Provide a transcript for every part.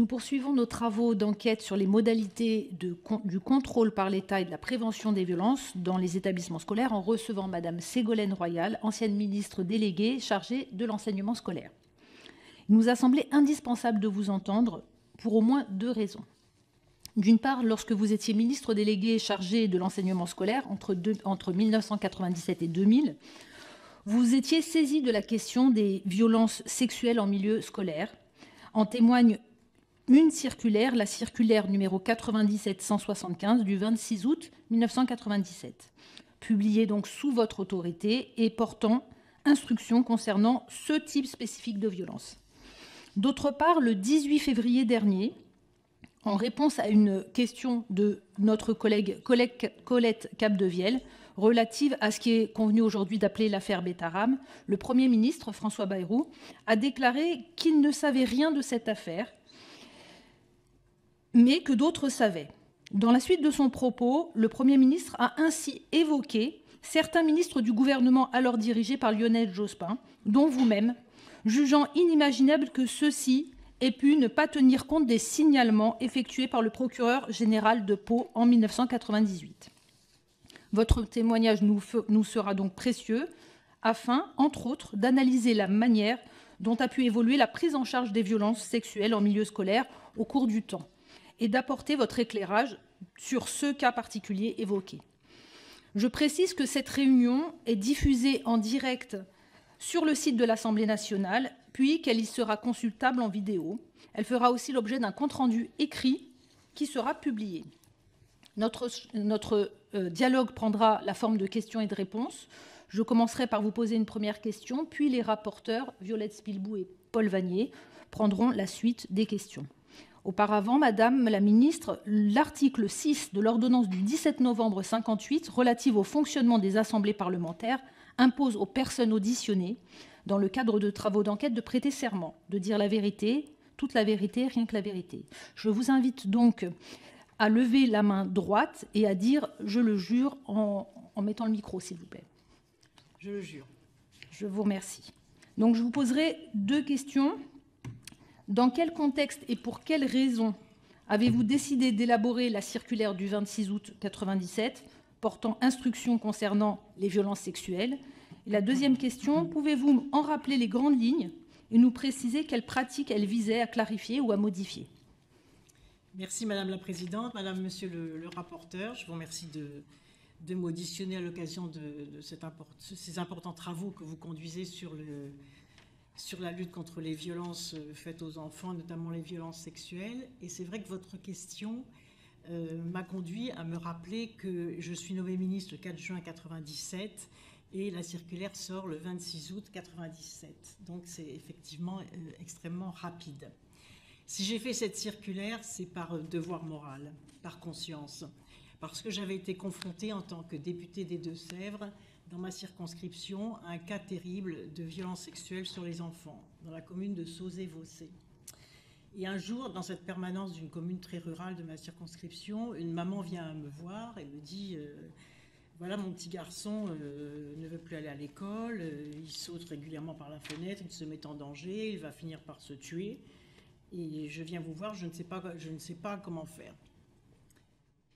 Nous poursuivons nos travaux d'enquête sur les modalités du contrôle par l'État et de la prévention des violences dans les établissements scolaires en recevant Madame Ségolène Royal, ancienne ministre déléguée chargée de l'enseignement scolaire. Il nous a semblé indispensable de vous entendre pour au moins 2 raisons. D'une part, lorsque vous étiez ministre délégué chargé de l'enseignement scolaire entre 1997 et 2000, vous étiez saisi de la question des violences sexuelles en milieu scolaire. En témoigne une circulaire, la circulaire numéro 97-175 du 26 août 1997, publiée donc sous votre autorité et portant instruction concernant ce type spécifique de violence. D'autre part, le 18 février dernier, en réponse à une question de notre collègue Colette Capdevielle, relative à ce qui est convenu aujourd'hui d'appeler l'affaire Betaram, le Premier ministre, François Bayrou, a déclaré qu'il ne savait rien de cette affaire, mais que d'autres savaient. Dans la suite de son propos, le Premier ministre a ainsi évoqué certains ministres du gouvernement alors dirigé par Lionel Jospin, dont vous-même, jugeant inimaginable que ceux-ci aient pu ne pas tenir compte des signalements effectués par le procureur général de Pau en 1998. Votre témoignage nous sera donc précieux afin, entre autres, d'analyser la manière dont a pu évoluer la prise en charge des violences sexuelles en milieu scolaire au cours du temps et d'apporter votre éclairage sur ce cas particulier évoqué. Je précise que cette réunion est diffusée en direct sur le site de l'Assemblée nationale, puis qu'elle y sera consultable en vidéo. Elle fera aussi l'objet d'un compte-rendu écrit qui sera publié. Notre dialogue prendra la forme de questions et de réponses. Je commencerai par vous poser une première question, puis les rapporteurs, Violette Spilbou et Paul Vanier, prendront la suite des questions. Auparavant, Madame la Ministre, l'article 6 de l'ordonnance du 17 novembre 1958 relative au fonctionnement des assemblées parlementaires impose aux personnes auditionnées, dans le cadre de travaux d'enquête, de prêter serment, de dire la vérité, toute la vérité, rien que la vérité. Je vous invite donc à lever la main droite et à dire « je le jure » en mettant le micro, s'il vous plaît. Je le jure. Je vous remercie. Donc, je vous poserai 2 questions. Dans quel contexte et pour quelles raisons avez-vous décidé d'élaborer la circulaire du 26 août 1997 portant instruction concernant les violences sexuelles? Et la deuxième question, pouvez-vous en rappeler les grandes lignes et nous préciser quelles pratiques elle visait à clarifier ou à modifier? Merci Madame la Présidente, Madame, Monsieur le rapporteur. Je vous remercie de m'auditionner à l'occasion de ces importants travaux que vous conduisez sur la lutte contre les violences faites aux enfants, notamment les violences sexuelles. Et c'est vrai que votre question m'a conduit à me rappeler que je suis nommée ministre le 4 juin 1997 et la circulaire sort le 26 août 1997. Donc c'est effectivement extrêmement rapide. Si j'ai fait cette circulaire, c'est par devoir moral, par conscience, parce que j'avais été confrontée en tant que députée des Deux-Sèvres dans ma circonscription à un cas terrible de violence sexuelle sur les enfants, dans la commune de Sauzé-Vaucé. Et un jour, dans cette permanence d'une commune très rurale de ma circonscription, une maman vient me voir et me dit voilà, mon petit garçon ne veut plus aller à l'école, il saute régulièrement par la fenêtre, il se met en danger, il va finir par se tuer. Et je viens vous voir, je ne sais pas comment faire.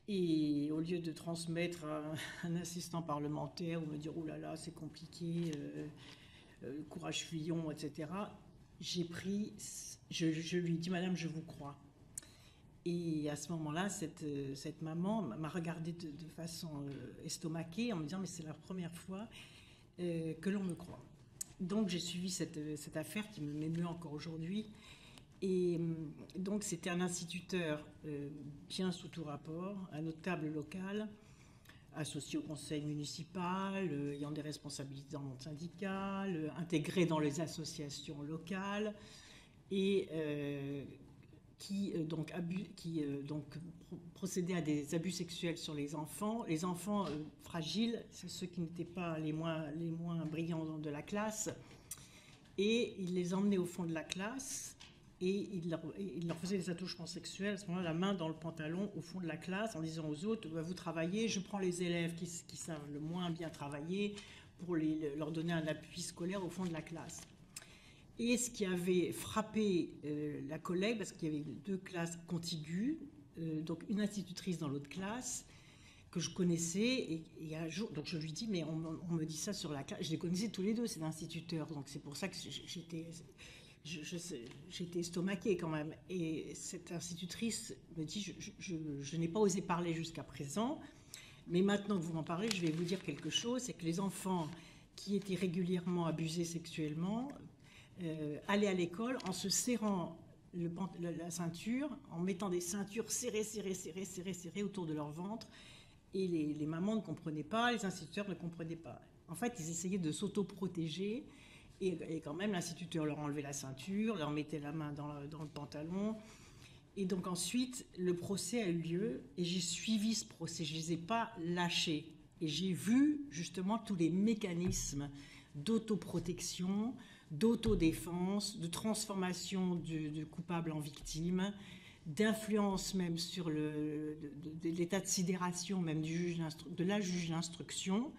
Et au lieu de transmettre à un assistant parlementaire ou me dire « oh là là, c'est compliqué, courage Fillon, etc. », je lui ai dit « Madame, je vous crois ». Et à ce moment-là, cette maman m'a regardée de façon estomaquée en me disant « mais c'est la première fois que l'on me croit ». Donc j'ai suivi cette affaire qui m'émeut encore aujourd'hui. Et donc c'était un instituteur bien sous tout rapport, un notable local, associé au conseil municipal, ayant des responsabilités dans le monde syndical, intégré dans les associations locales et qui procédait à des abus sexuels sur les enfants. Les enfants fragiles, c'est ceux qui n'étaient pas les moins brillants de la classe. Et il les emmenait au fond de la classe et il leur faisait des attouchements sexuels, à ce moment-là, la main dans le pantalon au fond de la classe, en disant aux autres, vous travaillez, je prends les élèves qui savent le moins bien travailler pour leur donner un appui scolaire au fond de la classe. Et ce qui avait frappé la collègue, parce qu'il y avait 2 classes contiguës, donc une institutrice dans l'autre classe, que je connaissais, et un jour, donc je lui dis, mais on me dit ça sur la classe, je les connaissais tous les deux, ces instituteurs, donc c'est pour ça que j'étais estomaquée quand même. Et cette institutrice me dit, je n'ai pas osé parler jusqu'à présent, mais maintenant que vous m'en parlez, je vais vous dire quelque chose, c'est que les enfants qui étaient régulièrement abusés sexuellement allaient à l'école en se serrant la ceinture, en mettant des ceintures serrées autour de leur ventre, et les mamans ne comprenaient pas, les instituteurs ne comprenaient pas. En fait, ils essayaient de s'auto-protéger, et quand même, l'instituteur leur enlevait la ceinture, leur mettait la main dans le pantalon. Et donc ensuite, le procès a eu lieu, et j'ai suivi ce procès, je ne les ai pas lâchés. Et j'ai vu justement tous les mécanismes d'autoprotection, d'autodéfense, de transformation du coupable en victime, d'influence même sur l'état de sidération même de la juge d'instruction,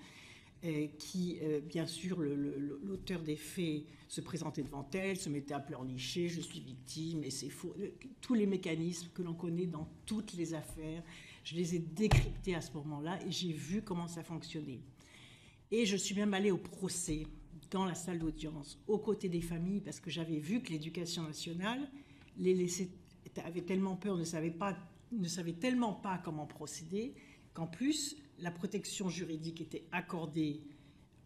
qui, bien sûr, l'auteur des faits se présentait devant elle, se mettait à pleurnicher, je suis victime, et c'est faux. Tous les mécanismes que l'on connaît dans toutes les affaires, je les ai décryptés à ce moment-là, et j'ai vu comment ça fonctionnait. Et je suis même allée au procès, dans la salle d'audience, aux côtés des familles, parce que j'avais vu que l'Éducation nationale avait tellement peur, ne savait tellement pas comment procéder, qu'en plus, la protection juridique était accordée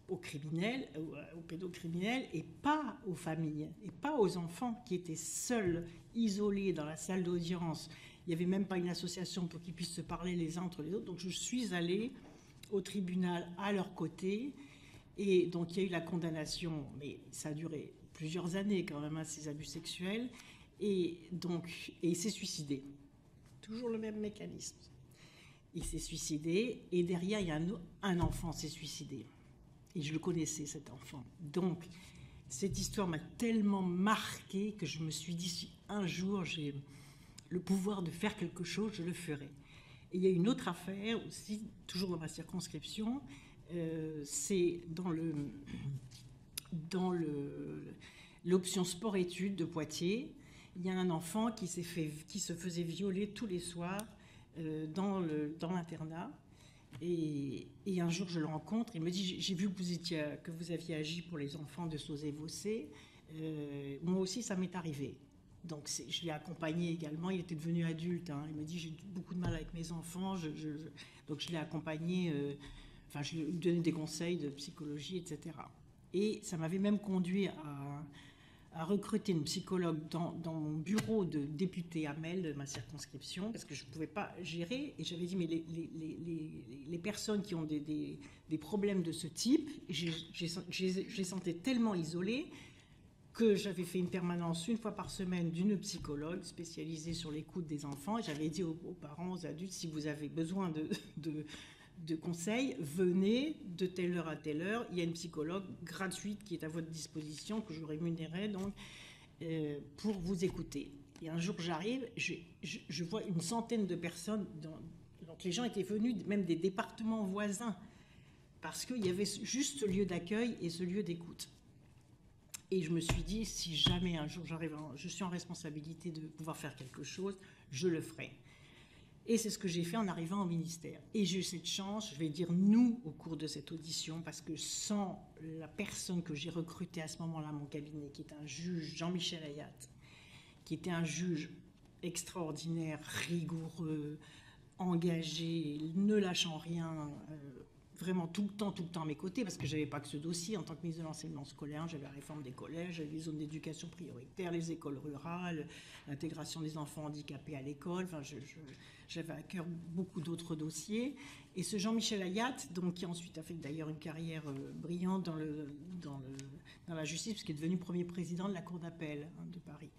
aux criminels, aux pédocriminels, et pas aux familles, et pas aux enfants qui étaient seuls, isolés dans la salle d'audience. Il n'y avait même pas une association pour qu'ils puissent se parler les uns entre les autres. Donc je suis allée au tribunal à leur côté, et donc il y a eu la condamnation, mais ça a duré plusieurs années quand même, ces abus sexuels, et il s'est suicidé. Toujours le même mécanisme. Il s'est suicidé, et derrière, il y a un enfant s'est suicidé. Et je le connaissais, cet enfant. Donc, cette histoire m'a tellement marquée que je me suis dit, si un jour j'ai le pouvoir de faire quelque chose, je le ferai. Et il y a une autre affaire aussi, toujours dans ma circonscription, c'est dans l'option sport-études de Poitiers. Il y a un enfant qui se faisait violer tous les soirs dans l'internat, et un jour je le rencontre, il me dit, j'ai vu que vous aviez agi pour les enfants de Sauzé-Vossé, moi aussi ça m'est arrivé. Donc je l'ai accompagné également, il était devenu adulte, hein. Il me dit, j'ai beaucoup de mal avec mes enfants, donc je l'ai accompagné, je lui ai donné des conseils de psychologie, etc. Et ça m'avait même conduit à recruter une psychologue dans mon bureau de député Hamel de ma circonscription, parce que je ne pouvais pas gérer, et j'avais dit, mais les personnes qui ont des problèmes de ce type, je les sentais tellement isolées que j'avais fait une permanence 1 fois par semaine d'une psychologue spécialisée sur l'écoute des enfants, et j'avais dit aux parents, aux adultes, si vous avez besoin de conseils, venez de telle heure à telle heure, il y a une psychologue gratuite qui est à votre disposition, que je rémunérais donc pour vous écouter. Et un jour j'arrive, je vois une centaine de personnes, donc les gens étaient venus même des départements voisins, parce qu'il y avait juste ce lieu d'accueil et ce lieu d'écoute. Et je me suis dit, si jamais un jour je suis en responsabilité de pouvoir faire quelque chose, je le ferai. Et c'est ce que j'ai fait en arrivant au ministère. Et j'ai eu cette chance, je vais dire nous au cours de cette audition, parce que sans la personne que j'ai recrutée à ce moment-là à mon cabinet, qui est un juge, Jean-Michel Ayat, qui était un juge extraordinaire, rigoureux, engagé, ne lâchant rien, vraiment tout le temps à mes côtés, parce que je n'avais pas que ce dossier. En tant que ministre de l'enseignement scolaire, j'avais la réforme des collèges, j'avais les zones d'éducation prioritaire, les écoles rurales, l'intégration des enfants handicapés à l'école. Enfin, j'avais à cœur beaucoup d'autres dossiers. Et ce Jean-Michel Ayat, donc, qui ensuite a fait d'ailleurs une carrière brillante dans la justice, puisqu'il est devenu premier président de la Cour d'appel de Paris,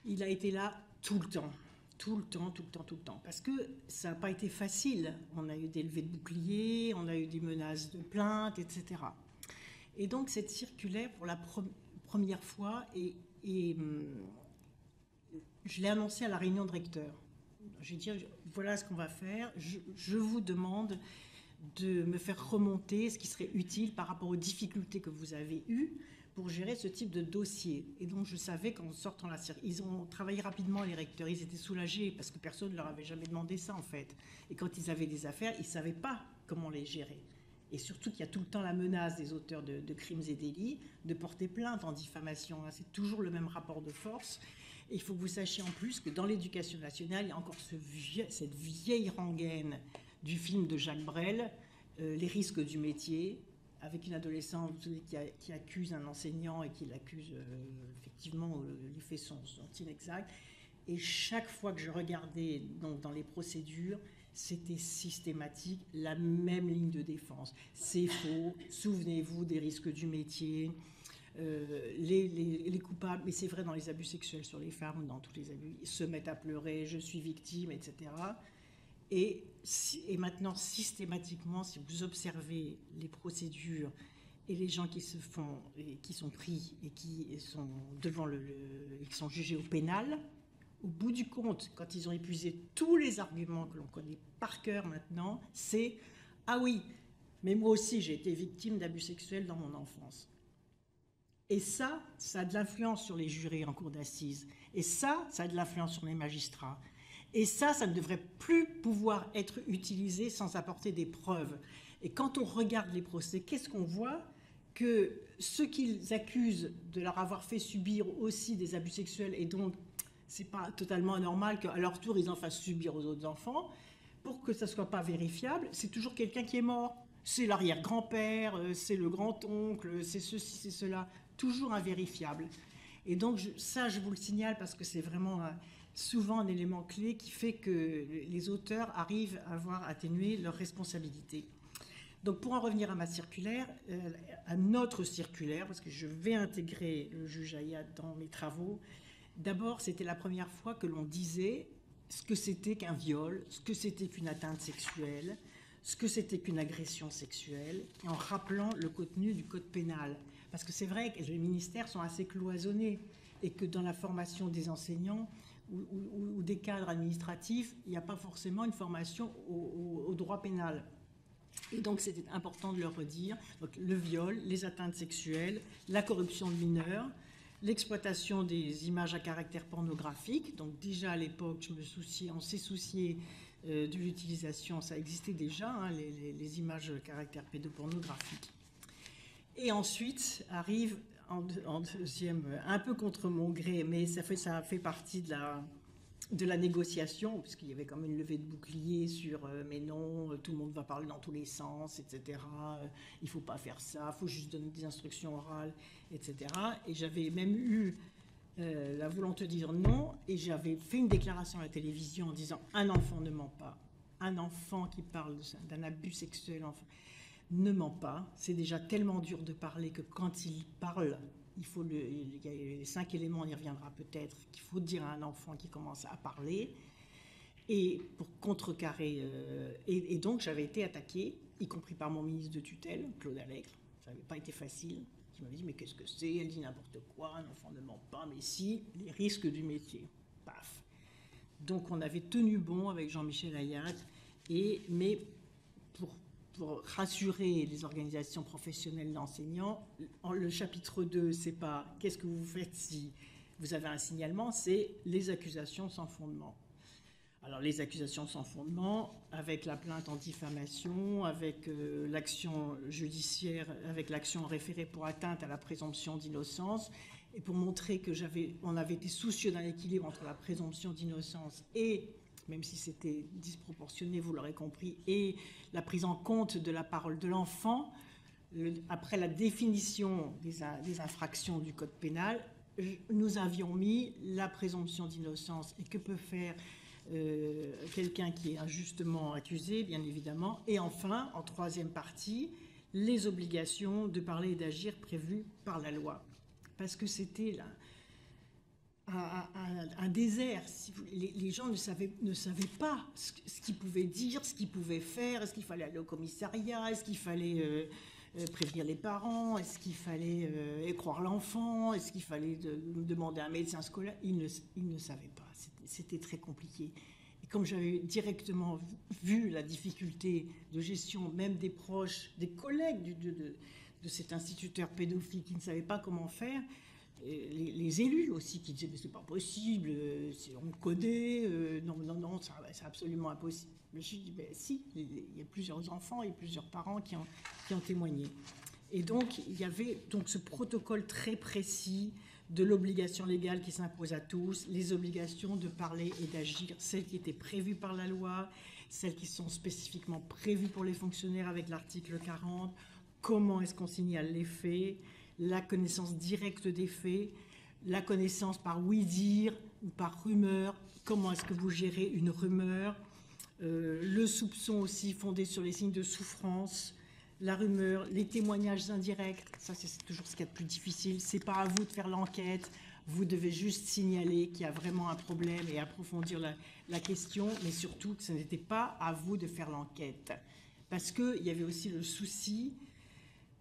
il a été là tout le temps. Tout le temps. Parce que ça n'a pas été facile. On a eu des levées de boucliers, on a eu des menaces de plainte, etc. Et donc, cette circulaire, pour la première fois, je l'ai annoncée à la réunion de recteurs. J'ai dit, voilà ce qu'on va faire. Je vous demande de me faire remonter ce qui serait utile par rapport aux difficultés que vous avez eues pour gérer ce type de dossier. Et donc, je savais qu'en sortant la circulaire, ils ont travaillé rapidement, les recteurs. Ils étaient soulagés parce que personne ne leur avait jamais demandé ça, en fait. Et quand ils avaient des affaires, ils ne savaient pas comment les gérer. Et surtout qu'il y a tout le temps la menace des auteurs de crimes et délits de porter plainte en diffamation. C'est toujours le même rapport de force. Et il faut que vous sachiez en plus que dans l'éducation nationale, il y a encore cette vieille rengaine du film de Jacques Brel, Les risques du métier, avec une adolescente qui accuse un enseignant et qui l'accuse, effectivement, les faits sont inexacts. Et chaque fois que je regardais donc, dans les procédures, c'était systématique, la même ligne de défense. C'est faux, souvenez-vous des risques du métier, les coupables, mais c'est vrai dans les abus sexuels sur les femmes, dans tous les abus, ils se mettent à pleurer, je suis victime, etc. Et maintenant, systématiquement, si vous observez les procédures et les gens qui sont pris et qui sont qui sont jugés au pénal, au bout du compte, quand ils ont épuisé tous les arguments que l'on connaît par cœur maintenant, c'est « Ah oui, mais moi aussi j'ai été victime d'abus sexuels dans mon enfance ». Et ça a de l'influence sur les jurés en cour d'assises. Et ça a de l'influence sur les magistrats. Et ça ne devrait plus pouvoir être utilisé sans apporter des preuves. Et quand on regarde les procès, qu'est-ce qu'on voit? Que ceux qu'ils accusent de leur avoir fait subir aussi des abus sexuels, et donc c'est pas totalement anormal qu'à leur tour ils en fassent subir aux autres enfants, pour que ça ne soit pas vérifiable, c'est toujours quelqu'un qui est mort. C'est l'arrière-grand-père, c'est le grand-oncle, c'est ceci, c'est cela, toujours invérifiable. Et donc ça, je vous le signale parce que c'est vraiment souvent un élément clé qui fait que les auteurs arrivent à voir atténuer leurs responsabilités. Donc pour en revenir à ma circulaire, à notre circulaire, parce que je vais intégrer le juge Ayat dans mes travaux, d'abord c'était la première fois que l'on disait ce que c'était qu'un viol, ce que c'était qu'une atteinte sexuelle, ce que c'était qu'une agression sexuelle, en rappelant le contenu du code pénal. Parce que c'est vrai que les ministères sont assez cloisonnés et que dans la formation des enseignants ou des cadres administratifs, il n'y a pas forcément une formation au droit pénal. Et donc c'était important de le redire. Donc, le viol, les atteintes sexuelles, la corruption de mineurs, l'exploitation des images à caractère pornographique. Donc déjà à l'époque, on s'est soucié de l'utilisation, ça existait déjà, hein, les images à caractère pédopornographique. Et ensuite arrive en deuxième, un peu contre mon gré, mais ça fait partie de la négociation, puisqu'il y avait quand même une levée de bouclier sur mais non, tout le monde va parler dans tous les sens, etc. Il ne faut pas faire ça, il faut juste donner des instructions orales, etc. Et j'avais même eu la volonté de dire non, et j'avais fait une déclaration à la télévision en disant un enfant ne ment pas, un enfant qui parle d'un abus sexuel ne ment pas, c'est déjà tellement dur de parler que quand il parle, il y a les 5 éléments, on y reviendra peut-être, qu'il faut dire à un enfant qui commence à parler, et pour contrecarrer, et donc j'avais été attaquée, y compris par mon ministre de tutelle, Claude Allègre, ça n'avait pas été facile, qui m'avait dit mais qu'est-ce que c'est, elle dit n'importe quoi, un enfant ne ment pas, mais si, les risques du métier, paf. Donc on avait tenu bon avec Jean-Michel Ayat, mais pour rassurer les organisations professionnelles d'enseignants, le chapitre 2, c'est pas qu'est-ce que vous faites si vous avez un signalement, c'est les accusations sans fondement. Alors les accusations sans fondement, avec la plainte en diffamation, avec l'action judiciaire, avec l'action référée pour atteinte à la présomption d'innocence, et pour montrer que on avait été soucieux d'un équilibre entre la présomption d'innocence et, même si c'était disproportionné, vous l'aurez compris, et la prise en compte de la parole de l'enfant, après la définition des infractions du code pénal, nous avions mis la présomption d'innocence et que peut faire quelqu'un qui est injustement accusé, bien évidemment, et enfin, en troisième partie, les obligations de parler et d'agir prévues par la loi. Parce que c'était là un désert. Les gens ne savaient pas ce qu'ils pouvaient dire, ce qu'ils pouvaient faire, est-ce qu'il fallait aller au commissariat, est-ce qu'il fallait prévenir les parents, est-ce qu'il fallait croire l'enfant, est-ce qu'il fallait demander à un médecin scolaire. Ils ne savaient pas, c'était très compliqué. Et comme j'avais directement vu la difficulté de gestion, même des proches, des collègues de cet instituteur pédophile qui ne savait pas comment faire. Les élus aussi qui disaient mais c'est pas possible, on le connaît, non, c'est absolument impossible. Je me suis dit ben, si, il y a plusieurs enfants et plusieurs parents qui ont témoigné. Et donc il y avait donc ce protocole très précis de l'obligation légale qui s'impose à tous, les obligations de parler et d'agir, celles qui étaient prévues par la loi, celles qui sont spécifiquement prévues pour les fonctionnaires avec l'article 40, comment est-ce qu'on signale les faits, la connaissance directe des faits, la connaissance par oui-dire ou par rumeur, comment est-ce que vous gérez une rumeur, le soupçon aussi fondé sur les signes de souffrance, la rumeur, les témoignages indirects, ça c'est toujours ce qu'il y a de plus difficile, c'est pas à vous de faire l'enquête, vous devez juste signaler qu'il y a vraiment un problème et approfondir la question, mais surtout que ce n'était pas à vous de faire l'enquête. Parce qu'il y avait aussi le souci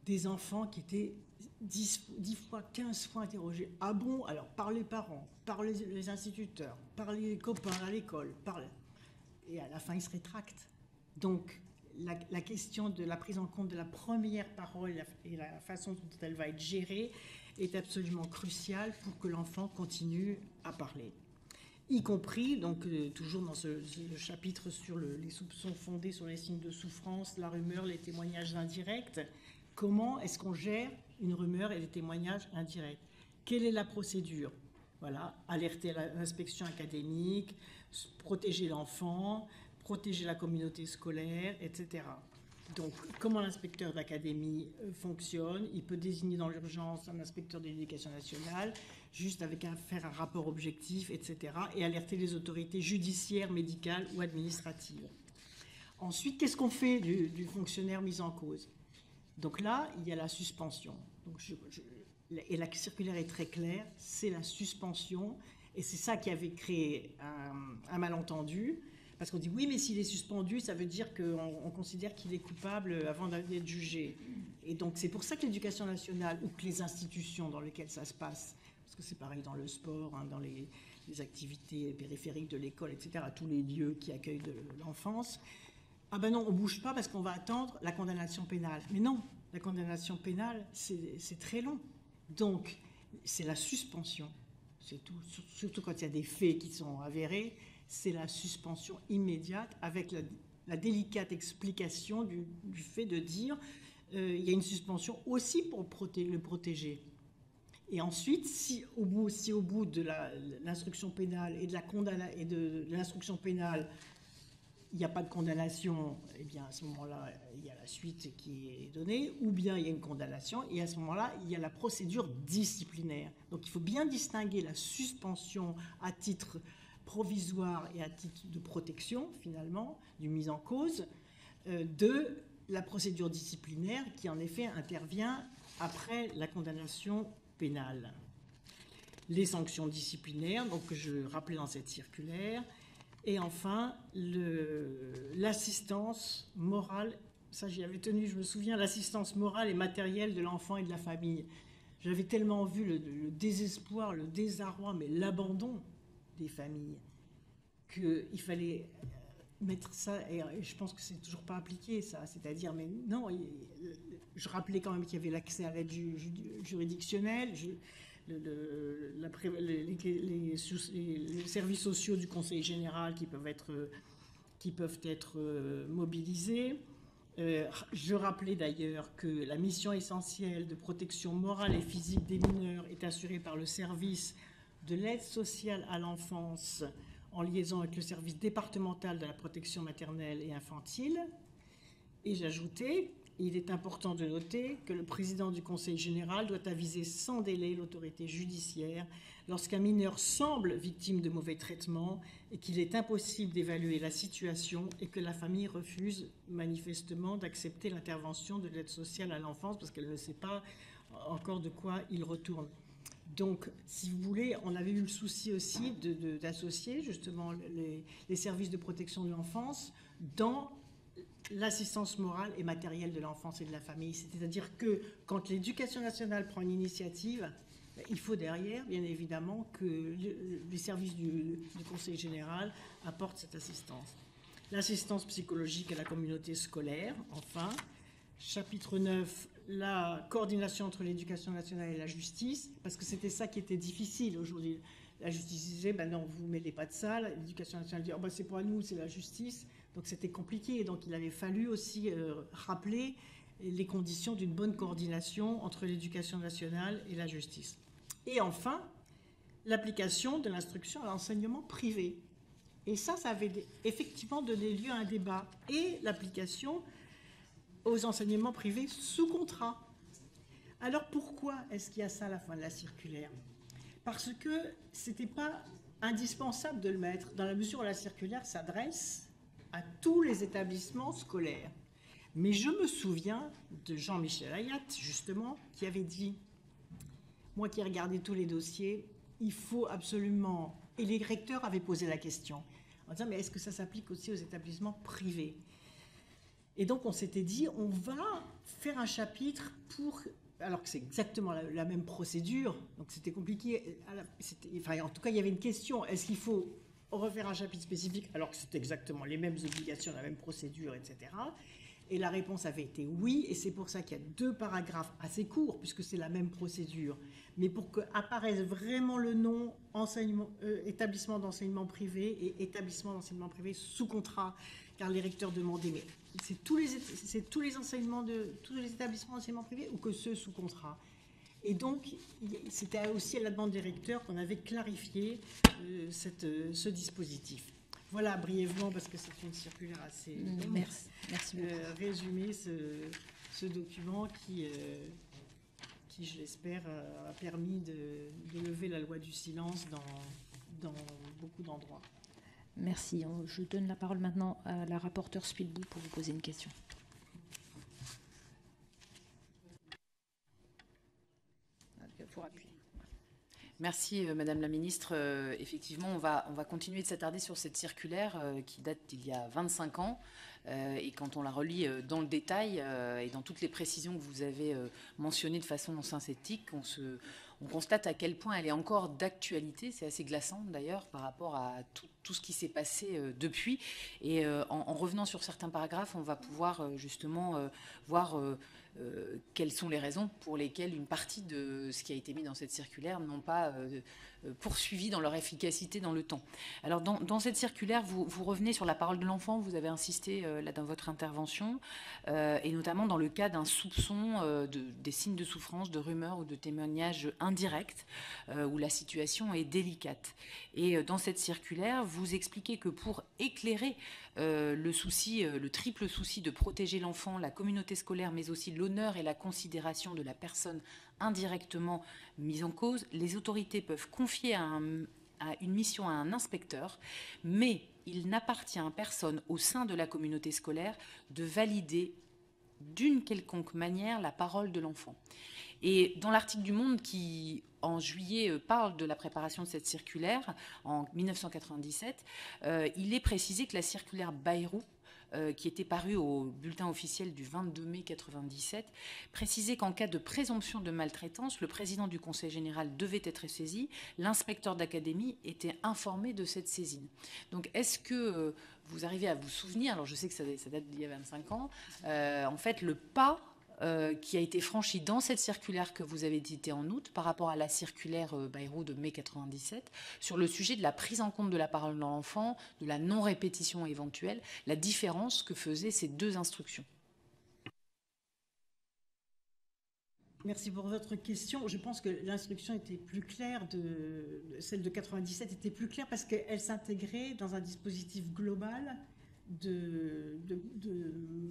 des enfants qui étaient 10 fois, 15 fois interrogés. Ah bon? Alors, par les parents, par les instituteurs, par les copains à l'école, et à la fin, ils se rétractent. Donc, la question de la prise en compte de la première parole et la façon dont elle va être gérée est absolument cruciale pour que l'enfant continue à parler. Y compris, donc toujours dans ce chapitre sur les soupçons fondés sur les signes de souffrance, la rumeur, les témoignages indirects. Comment est-ce qu'on gère une rumeur et des témoignages indirects? Quelle est la procédure? Voilà, alerter l'inspection académique, protéger l'enfant, protéger la communauté scolaire, etc. Donc, comment l'inspecteur d'académie fonctionne? Il peut désigner dans l'urgence un inspecteur de l'éducation nationale, juste avec faire un rapport objectif, etc. et alerter les autorités judiciaires, médicales ou administratives. Ensuite, qu'est-ce qu'on fait du fonctionnaire mis en cause? Donc là, il y a la suspension. Donc et la circulaire est très claire, c'est la suspension, et c'est ça qui avait créé un malentendu, parce qu'on dit oui, mais s'il est suspendu, ça veut dire qu'on considère qu'il est coupable avant d'être jugé. Et donc c'est pour ça que l'éducation nationale, ou que les institutions dans lesquelles ça se passe, parce que c'est pareil dans le sport, hein, dans les activités périphériques de l'école, etc., tous les lieux qui accueillent de l'enfance, ah ben non, on ne bouge pas parce qu'on va attendre la condamnation pénale. Mais non, la condamnation pénale, c'est très long. Donc, c'est la suspension, c'est tout. Surtout quand il y a des faits qui sont avérés, c'est la suspension immédiate avec la délicate explication du fait de dire il y a une suspension aussi pour le protéger. Et ensuite, si au bout de l'instruction pénale et de l'instruction pénale, il n'y a pas de condamnation, eh bien à ce moment-là, il y a la suite qui est donnée, ou bien il y a une condamnation, et à ce moment-là, il y a la procédure disciplinaire. Donc il faut bien distinguer la suspension à titre provisoire et à titre de protection, finalement, du mis en cause, de la procédure disciplinaire qui, en effet, intervient après la condamnation pénale. Les sanctions disciplinaires, donc que je rappelais dans cette circulaire, et enfin, l'assistance morale, ça j'y avais tenu, je me souviens, l'assistance morale et matérielle de l'enfant et de la famille. J'avais tellement vu le désespoir, le désarroi, mais l'abandon des familles, qu'il fallait mettre ça, et je pense que c'est toujours pas appliqué ça, c'est-à-dire, mais non, je rappelais quand même qu'il y avait l'accès à l'aide juridictionnelle, les services sociaux du Conseil général qui peuvent être mobilisés. Je rappelais d'ailleurs que la mission essentielle de protection morale et physique des mineurs est assurée par le service de l'aide sociale à l'enfance en liaison avec le service départemental de la protection maternelle et infantile. Et j'ajoutais, il est important de noter que le président du Conseil général doit aviser sans délai l'autorité judiciaire lorsqu'un mineur semble victime de mauvais traitements et qu'il est impossible d'évaluer la situation et que la famille refuse manifestement d'accepter l'intervention de l'aide sociale à l'enfance parce qu'elle ne sait pas encore de quoi il retourne. Donc, si vous voulez, on avait eu le souci aussi d'associer justement les services de protection de l'enfance dans l'assistance morale et matérielle de l'enfance et de la famille. C'est-à-dire que quand l'éducation nationale prend une initiative, il faut derrière, bien évidemment, que les services du Conseil général apportent cette assistance. L'assistance psychologique à la communauté scolaire, enfin. Chapitre 9, la coordination entre l'éducation nationale et la justice, parce que c'était ça qui était difficile aujourd'hui. La justice disait, ben non, vous ne mêlez pas de ça. L'éducation nationale dit, oh ben c'est pas nous, c'est la justice. Donc c'était compliqué. Donc il avait fallu aussi rappeler les conditions d'une bonne coordination entre l'éducation nationale et la justice. Et enfin, l'application de l'instruction à l'enseignement privé. Et ça avait effectivement donné lieu à un débat. Et l'application aux enseignements privés sous contrat. Alors pourquoi est-ce qu'il y a ça à la fin de la circulaire? Parce que ce n'était pas indispensable de le mettre, dans la mesure où la circulaire s'adresse à tous les établissements scolaires. Mais je me souviens de Jean-Michel Ayat, justement, qui avait dit, moi qui ai regardé tous les dossiers, il faut absolument... Et les recteurs avaient posé la question, en disant, mais est-ce que ça s'applique aussi aux établissements privés? Et donc on s'était dit, on va faire un chapitre pour... Alors que c'est exactement la même procédure, donc c'était compliqué. Enfin, en tout cas, il y avait une question, est-ce qu'il faut refaire un chapitre spécifique alors que c'était exactement les mêmes obligations, la même procédure, etc. Et la réponse avait été oui, et c'est pour ça qu'il y a 2 paragraphes assez courts, puisque c'est la même procédure. Mais pour qu'apparaisse vraiment le nom établissement d'enseignement privé et établissement d'enseignement privé sous contrat, car les recteurs demandaient, mais c'est tous les enseignements tous les établissements d'enseignement privé ou que ceux sous contrat? Et donc, c'était aussi à la demande des recteurs qu'on avait clarifié ce dispositif. Voilà, brièvement, parce que c'est une circulaire assez Merci beaucoup. résumé ce document qui, je l'espère, a permis de lever la loi du silence dans beaucoup d'endroits. Merci. Je donne la parole maintenant à la rapporteure Spilbou pour vous poser une question. Merci Madame la Ministre. Effectivement, on va continuer de s'attarder sur cette circulaire qui date d'il y a 25 ans. Et quand on la relit dans le détail et dans toutes les précisions que vous avez mentionnées de façon synthétique, on constate à quel point elle est encore d'actualité. C'est assez glaçant d'ailleurs par rapport à tout ce qui s'est passé depuis. Et en revenant sur certains paragraphes, on va pouvoir justement voir quelles sont les raisons pour lesquelles une partie de ce qui a été mis dans cette circulaire n'ont pas poursuivi dans leur efficacité dans le temps. Alors dans cette circulaire, vous revenez sur la parole de l'enfant, vous avez insisté là dans votre intervention, et notamment dans le cas d'un soupçon des signes de souffrance, de rumeurs ou de témoignages indirects, où la situation est délicate. Et dans cette circulaire, vous expliquez que pour éclairer le triple souci de protéger l'enfant, la communauté scolaire, mais aussi l'honneur et la considération de la personne indirectement mise en cause, les autorités peuvent confier à une mission à un inspecteur, mais il n'appartient à personne au sein de la communauté scolaire de valider d'une quelconque manière la parole de l'enfant. Et dans l'article du Monde qui, en juillet, parle de la préparation de cette circulaire, en 1997, il est précisé que la circulaire Bayrou, qui était parue au bulletin officiel du 22 mai 1997, précisait qu'en cas de présomption de maltraitance, le président du Conseil général devait être saisi, l'inspecteur d'académie était informé de cette saisine. Donc est-ce que vous arrivez à vous souvenir, alors je sais que ça date d'il y a 25 ans, en fait le pas qui a été franchi dans cette circulaire que vous avez éditée en août par rapport à la circulaire Bayrou de mai 1997 sur le sujet de la prise en compte de la parole de l'enfant, de la non-répétition éventuelle, la différence que faisaient ces 2 instructions. Merci pour votre question. Je pense que l'instruction était plus claire, celle de 97 était plus claire parce qu'elle s'intégrait dans un dispositif global de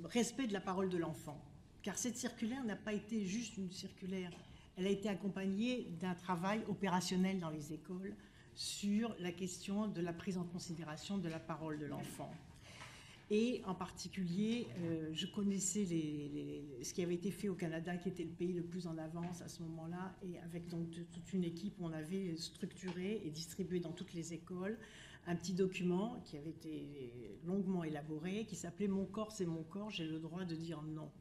respect de la parole de l'enfant. Car cette circulaire n'a pas été juste une circulaire, elle a été accompagnée d'un travail opérationnel dans les écoles sur la question de la prise en considération de la parole de l'enfant. Et en particulier, je connaissais ce qui avait été fait au Canada, qui était le pays le plus en avance à ce moment-là, et avec donc toute une équipe, on avait structuré et distribué dans toutes les écoles un petit document qui avait été longuement élaboré, qui s'appelait « Mon corps, c'est mon corps, j'ai le droit de dire non ».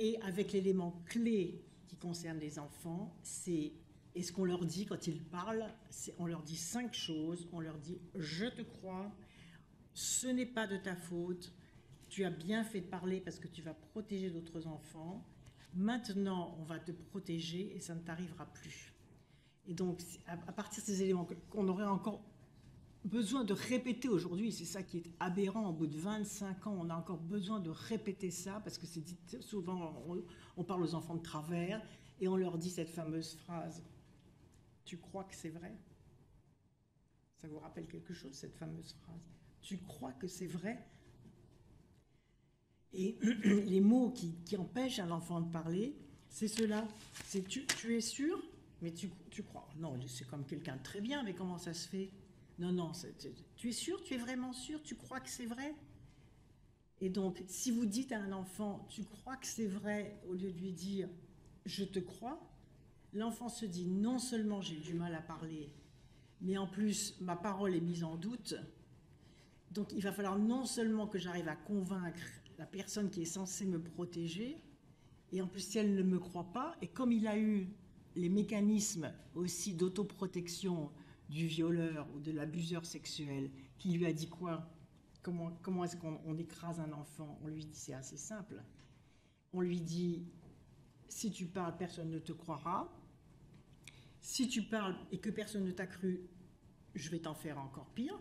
Et avec l'élément clé qui concerne les enfants, c'est, et ce qu'on leur dit quand ils parlent, on leur dit 5 choses. On leur dit « je te crois », ce n'est pas de ta faute, tu as bien fait de parler parce que tu vas protéger d'autres enfants, Maintenant, on va te protéger et ça ne t'arrivera plus. Et donc, à partir de ces éléments qu'on aurait encore besoin de répéter aujourd'hui, c'est ça qui est aberrant, au bout de 25 ans, on a encore besoin de répéter ça, parce que c'est dit souvent, on parle aux enfants de travers, et on leur dit cette fameuse phrase, « Tu crois que c'est vrai ?» Ça vous rappelle quelque chose, cette fameuse phrase? « Tu crois que c'est vrai ?» Et les mots qui empêchent un enfant de parler, c'est cela. C'est tu es sûr, mais tu crois. Non, c'est comme quelqu'un de très bien, mais comment ça se fait? Non, tu es sûr, tu es vraiment sûr, tu crois que c'est vrai? Et donc, si vous dites à un enfant, tu crois que c'est vrai, au lieu de lui dire, je te crois, l'enfant se dit, non seulement j'ai du mal à parler, mais en plus, ma parole est mise en doute. Donc, il va falloir non seulement que j'arrive à convaincre la personne qui est censée me protéger, et en plus, si elle ne me croit pas, et comme il a eu les mécanismes aussi d'autoprotection du violeur ou de l'abuseur sexuel, qui lui a dit quoi? Comment est-ce qu'on écrase un enfant? On lui dit, c'est assez simple. On lui dit, si tu parles, personne ne te croira. Si tu parles et que personne ne t'a cru, je vais t'en faire encore pire.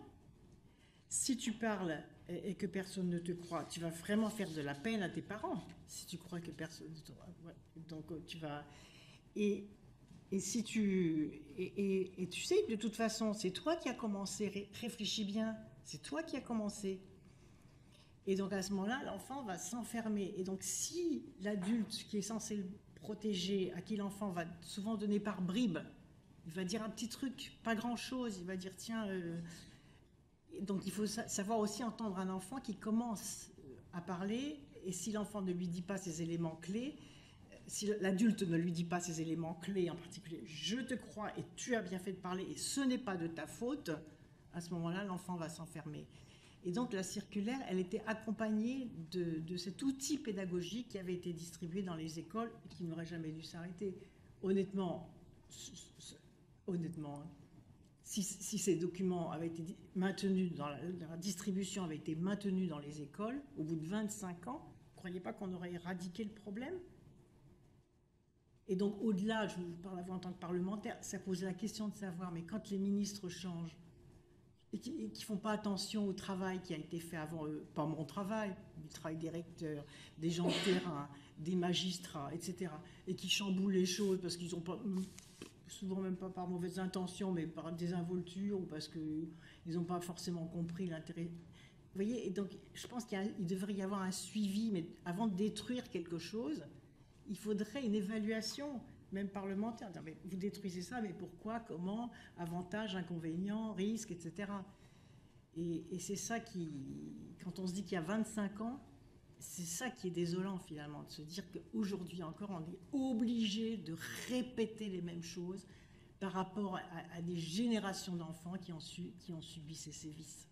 Si tu parles et que personne ne te croit, tu vas vraiment faire de la peine à tes parents. Si tu crois que personne ne te croit, ouais. Donc tu vas... Et si tu... Et tu sais, de toute façon, c'est toi qui as commencé, réfléchis bien, c'est toi qui as commencé. Et donc à ce moment-là, l'enfant va s'enfermer. Et donc si l'adulte qui est censé le protéger, à qui l'enfant va souvent donner par bribes, il va dire un petit truc, pas grand-chose, il va dire tiens... Donc il faut savoir aussi entendre un enfant qui commence à parler, et si l'enfant ne lui dit pas ces éléments clés, si l'adulte ne lui dit pas ces éléments clés, en particulier, je te crois et tu as bien fait de parler et ce n'est pas de ta faute, à ce moment-là, l'enfant va s'enfermer. Et donc la circulaire, elle était accompagnée de cet outil pédagogique qui avait été distribué dans les écoles et qui n'aurait jamais dû s'arrêter. Honnêtement, si ces documents avaient été maintenus dans la distribution, avait été maintenue dans les écoles, au bout de 25 ans, vous ne croyez pas qu'on aurait éradiqué le problème? Et donc, au-delà, je vous parle à vous en tant que parlementaire, ça pose la question de savoir, mais quand les ministres changent et qui ne font pas attention au travail qui a été fait avant eux, pas mon travail, du travail des recteurs, des gens de terrain, des magistrats, etc., et qui chamboulent les choses parce qu'ils n'ont pas... souvent même pas par mauvaise intention, mais par désinvolture ou parce qu'ils n'ont pas forcément compris l'intérêt. Vous voyez, et donc je pense qu'il devrait y avoir un suivi, mais avant de détruire quelque chose, il faudrait une évaluation, même parlementaire. Mais vous détruisez ça, mais pourquoi, comment, avantages, inconvénients, risques, etc. Et c'est ça qui, quand on se dit qu'il y a 25 ans, c'est ça qui est désolant finalement, de se dire qu'aujourd'hui encore, on est obligé de répéter les mêmes choses par rapport à des générations d'enfants qui ont subi ces sévices.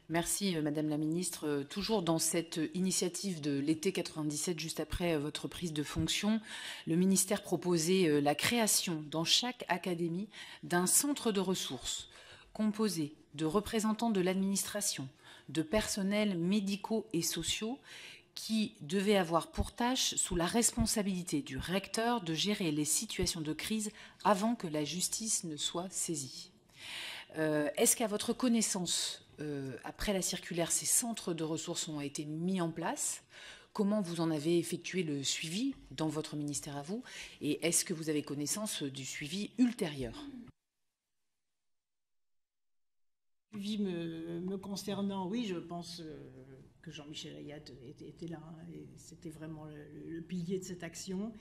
Merci Madame la Ministre. Toujours dans cette initiative de l'été 97, juste après votre prise de fonction, le ministère proposait la création dans chaque académie d'un centre de ressources composé de représentants de l'administration, de personnels médicaux et sociaux qui devaient avoir pour tâche, sous la responsabilité du recteur, de gérer les situations de crise avant que la justice ne soit saisie. Est-ce qu'à votre connaissance, après la circulaire, ces centres de ressources ont été mis en place? Comment vous en avez effectué le suivi dans votre ministère à vous? Et est-ce que vous avez connaissance du suivi ultérieur? Suivi me concernant, oui, je pense que Jean-Michel Ayat était là, et c'était vraiment le pilier de cette action.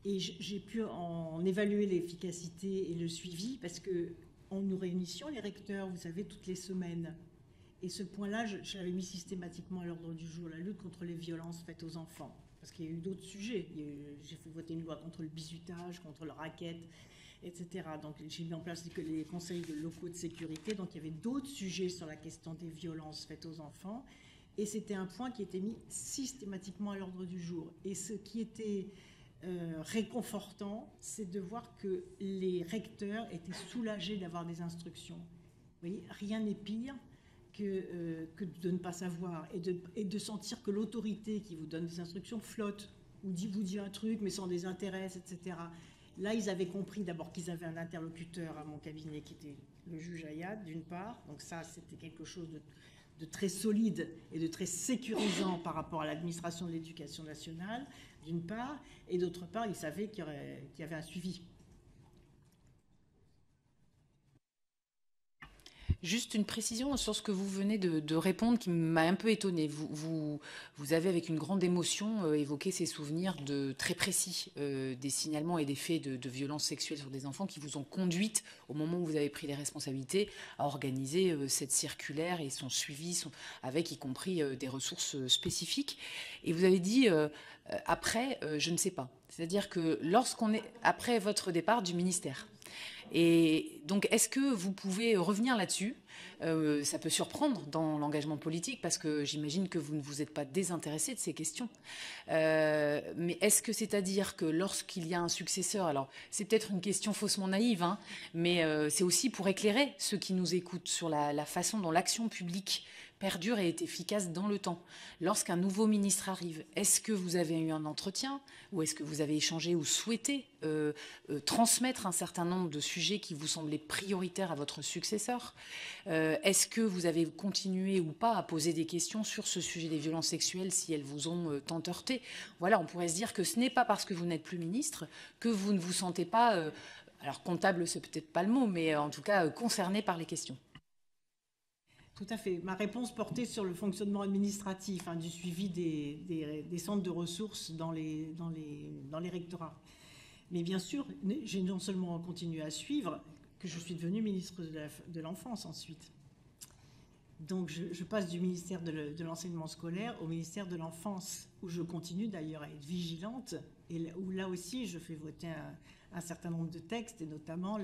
Et j'ai pu en évaluer l'efficacité et le suivi, parce que nous réunissions les recteurs, vous savez, toutes les semaines. Et ce point-là, je l'avais mis systématiquement à l'ordre du jour, la lutte contre les violences faites aux enfants. Parce qu'il y a eu d'autres sujets. J'ai fait voter une loi contre le bizutage, contre le racket, etc. Donc j'ai mis en place les conseils locaux de sécurité. Donc il y avait d'autres sujets sur la question des violences faites aux enfants. Et c'était un point qui était mis systématiquement à l'ordre du jour. Et ce qui était réconfortant, c'est de voir que les recteurs étaient soulagés d'avoir des instructions. Vous voyez, rien n'est pire que de ne pas savoir et de sentir que l'autorité qui vous donne des instructions flotte ou vous dit un truc mais sans désintéresse, etc. Là, ils avaient compris d'abord qu'ils avaient un interlocuteur à mon cabinet qui était le juge Ayad, d'une part. Donc ça, c'était quelque chose de très solide et de très sécurisant par rapport à l'administration de l'éducation nationale, d'une part. Et d'autre part, ils savaient qu'il y avait un suivi. Juste une précision sur ce que vous venez de répondre qui m'a un peu étonnée. Vous avez, avec une grande émotion, évoqué ces souvenirs très précis des signalements et des faits de violences sexuelles sur des enfants qui vous ont conduite, au moment où vous avez pris les responsabilités, à organiser cette circulaire et son suivi, avec y compris des ressources spécifiques. Et vous avez dit, après, je ne sais pas. C'est-à-dire que lorsqu'on est après votre départ du ministère, et donc, est-ce que vous pouvez revenir là-dessus ? Ça peut surprendre dans l'engagement politique parce que j'imagine que vous ne vous êtes pas désintéressé de ces questions. Mais est-ce que c'est-à-dire que lorsqu'il y a un successeur, alors c'est peut-être une question faussement naïve, hein, mais c'est aussi pour éclairer ceux qui nous écoutent sur la façon dont l'action publique perdure et est efficace dans le temps. Lorsqu'un nouveau ministre arrive, est-ce que vous avez eu un entretien ou est-ce que vous avez échangé ou souhaité transmettre un certain nombre de sujets qui vous semblaient prioritaires à votre successeur ? Est-ce que vous avez continué ou pas à poser des questions sur ce sujet des violences sexuelles si elles vous ont tant heurté ? Voilà, on pourrait se dire que ce n'est pas parce que vous n'êtes plus ministre que vous ne vous sentez pas, alors comptable c'est peut-être pas le mot, mais en tout cas concerné par les questions. Tout à fait. Ma réponse portait sur le fonctionnement administratif, du suivi des centres de ressources dans les rectorats. Mais bien sûr, j'ai non seulement continué à suivre, que je suis devenue ministre de l'Enfance ensuite. Donc je passe du ministère de l'Enseignement scolaire au ministère de l'Enfance, où je continue d'ailleurs à être vigilante, et où là aussi je fais voter un certain nombre de textes, et notamment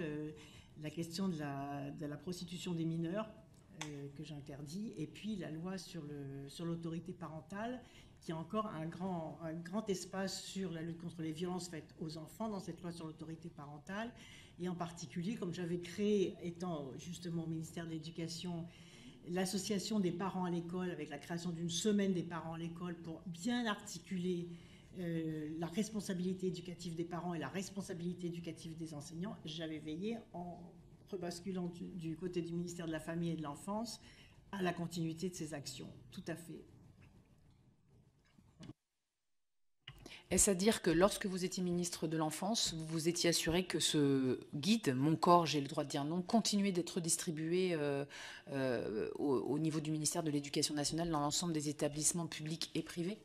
la question de la prostitution des mineurs, que j'interdis, et puis la loi sur l'autorité parentale, qui a encore un grand espace sur la lutte contre les violences faites aux enfants dans cette loi sur l'autorité parentale, et en particulier, comme j'avais créé, étant justement au ministère de l'Éducation, l'association des parents à l'école, avec la création d'une semaine des parents à l'école, pour bien articuler la responsabilité éducative des parents et la responsabilité éducative des enseignants, j'avais veillé en rebasculant du côté du ministère de la Famille et de l'Enfance à la continuité de ces actions. Tout à fait. Est-ce à dire que lorsque vous étiez ministre de l'Enfance, vous vous étiez assuré que ce guide, Mon corps, j'ai le droit de dire non, continuait d'être distribué au niveau du ministère de l'Éducation nationale dans l'ensemble des établissements publics et privés ?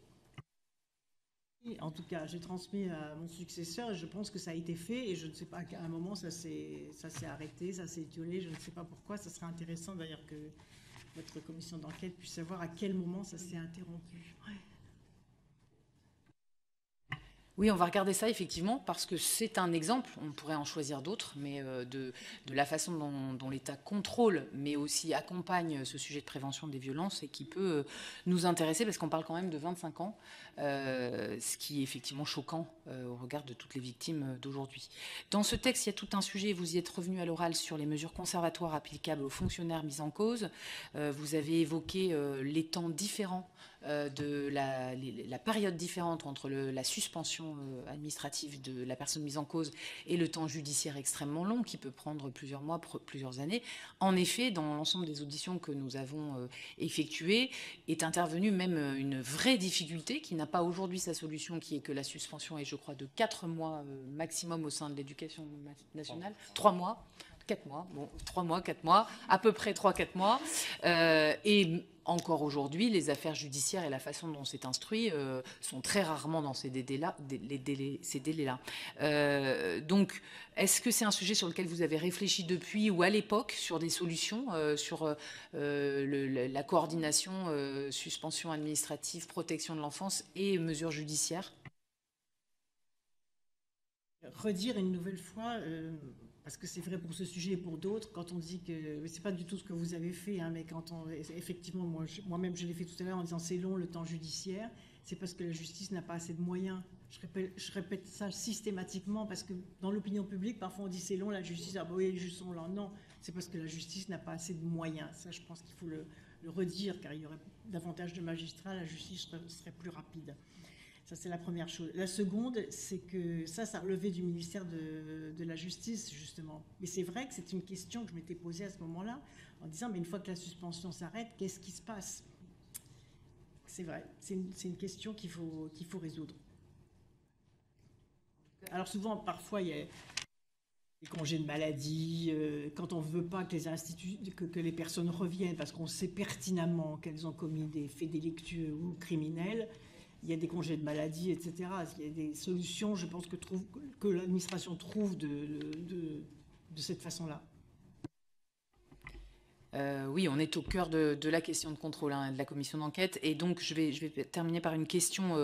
En tout cas, j'ai transmis à mon successeur et je pense que ça a été fait, et je ne sais pas qu'à un moment ça s'est arrêté, ça s'est étiolé, je ne sais pas pourquoi. Ça serait intéressant d'ailleurs que votre commission d'enquête puisse savoir à quel moment ça s'est interrompu. Ouais. Oui, on va regarder ça effectivement parce que c'est un exemple, on pourrait en choisir d'autres, mais de la façon dont l'État contrôle, mais aussi accompagne ce sujet de prévention des violences et qui peut nous intéresser parce qu'on parle quand même de 25 ans, ce qui est effectivement choquant au regard de toutes les victimes d'aujourd'hui. Dans ce texte, il y a tout un sujet, vous y êtes revenu à l'oral sur les mesures conservatoires applicables aux fonctionnaires mis en cause. Vous avez évoqué les temps différents de la période différente entre la suspension administrative de la personne mise en cause et le temps judiciaire extrêmement long qui peut prendre plusieurs mois, plusieurs années. En effet, dans l'ensemble des auditions que nous avons effectuées, est intervenue même une vraie difficulté qui n'a pas aujourd'hui sa solution, qui est que la suspension est, je crois, de 4 mois maximum au sein de l'éducation nationale. 3 mois. 4 mois, bon, 3 mois, 4 mois, à peu près 3-4 mois. Et encore aujourd'hui, les affaires judiciaires et la façon dont c'est instruit sont très rarement dans ces délais-là. Donc, est-ce que c'est un sujet sur lequel vous avez réfléchi depuis ou à l'époque sur des solutions, sur la coordination, suspension administrative, protection de l'enfance et mesures judiciaires ? Redire une nouvelle fois... parce que c'est vrai pour ce sujet et pour d'autres, quand on dit que c'est pas du tout ce que vous avez fait, mais quand effectivement, moi-même je l'ai fait tout à l'heure en disant c'est long le temps judiciaire, c'est parce que la justice n'a pas assez de moyens. Je répète ça systématiquement parce que dans l'opinion publique, parfois on dit c'est long la justice, ah bah oui les juges sont lents. Non, c'est parce que la justice n'a pas assez de moyens. Ça, je pense qu'il faut le le redire, car il y aurait davantage de magistrats, la justice serait plus rapide. Ça, c'est la première chose. La seconde, c'est que ça relevait du ministère de la Justice, justement. Mais c'est vrai que c'est une question que je m'étais posée à ce moment-là, en disant, mais une fois que la suspension s'arrête, qu'est-ce qui se passe? C'est vrai, c'est une question qu'il faut résoudre. Alors souvent, parfois, il y a des congés de maladie, quand on ne veut pas que les personnes reviennent parce qu'on sait pertinemment qu'elles ont commis des faits délictueux ou criminels, il y a des congés de maladie, etc. Il y a des solutions, je pense, que l'administration trouve de cette façon-là. Oui, on est au cœur de la question de contrôle de la commission d'enquête. Et donc, je vais terminer par une question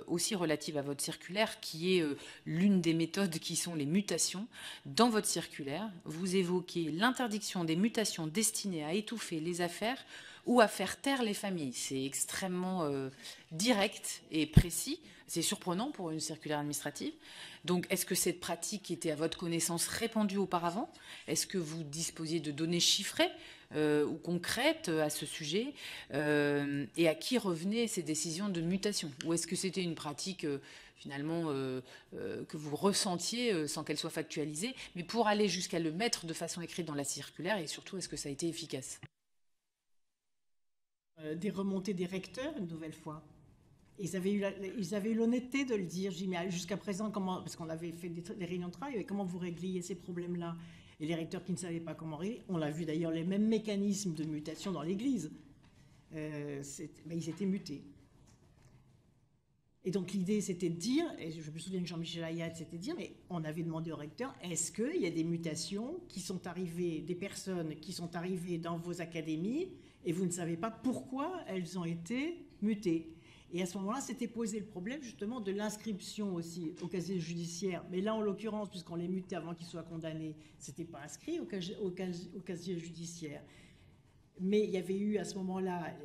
aussi relative à votre circulaire, qui est l'une des méthodes qui sont les mutations. Dans votre circulaire, vous évoquez l'interdiction des mutations destinées à étouffer les affaires ou à faire taire les familles. C'est extrêmement direct et précis. C'est surprenant pour une circulaire administrative. Donc, est-ce que cette pratique était à votre connaissance répandue auparavant? Est-ce que vous disposiez de données chiffrées ou concrètes à ce sujet? Et à qui revenaient ces décisions de mutation? Ou est-ce que c'était une pratique finalement que vous ressentiez sans qu'elle soit factualisée, mais pour aller jusqu'à le mettre de façon écrite dans la circulaire? Et surtout, est-ce que ça a été efficace? Des remontées des recteurs, une nouvelle fois. Ils avaient eu l'honnêteté de le dire. J'ai dit, mais jusqu'à présent, comment, parce qu'on avait fait des réunions de travail, comment vous régliez ces problèmes-là? Et les recteurs qui ne savaient pas comment régler, on l'a vu d'ailleurs, les mêmes mécanismes de mutation dans l'Église. Ils étaient mutés. Et donc l'idée, c'était de dire, et je me souviens que Jean-Michel Ayat, c'était de dire, mais on avait demandé au recteur, est-ce qu'il y a des mutations qui sont arrivées, des personnes qui sont arrivées dans vos académies, et vous ne savez pas pourquoi elles ont été mutées? Et à ce moment-là, s'était posé le problème justement de l'inscription aussi au casier judiciaire. Mais là, en l'occurrence, puisqu'on les mutait avant qu'ils soient condamnés, ce n'était pas inscrit au casier judiciaire. Mais il y avait eu à ce moment-là,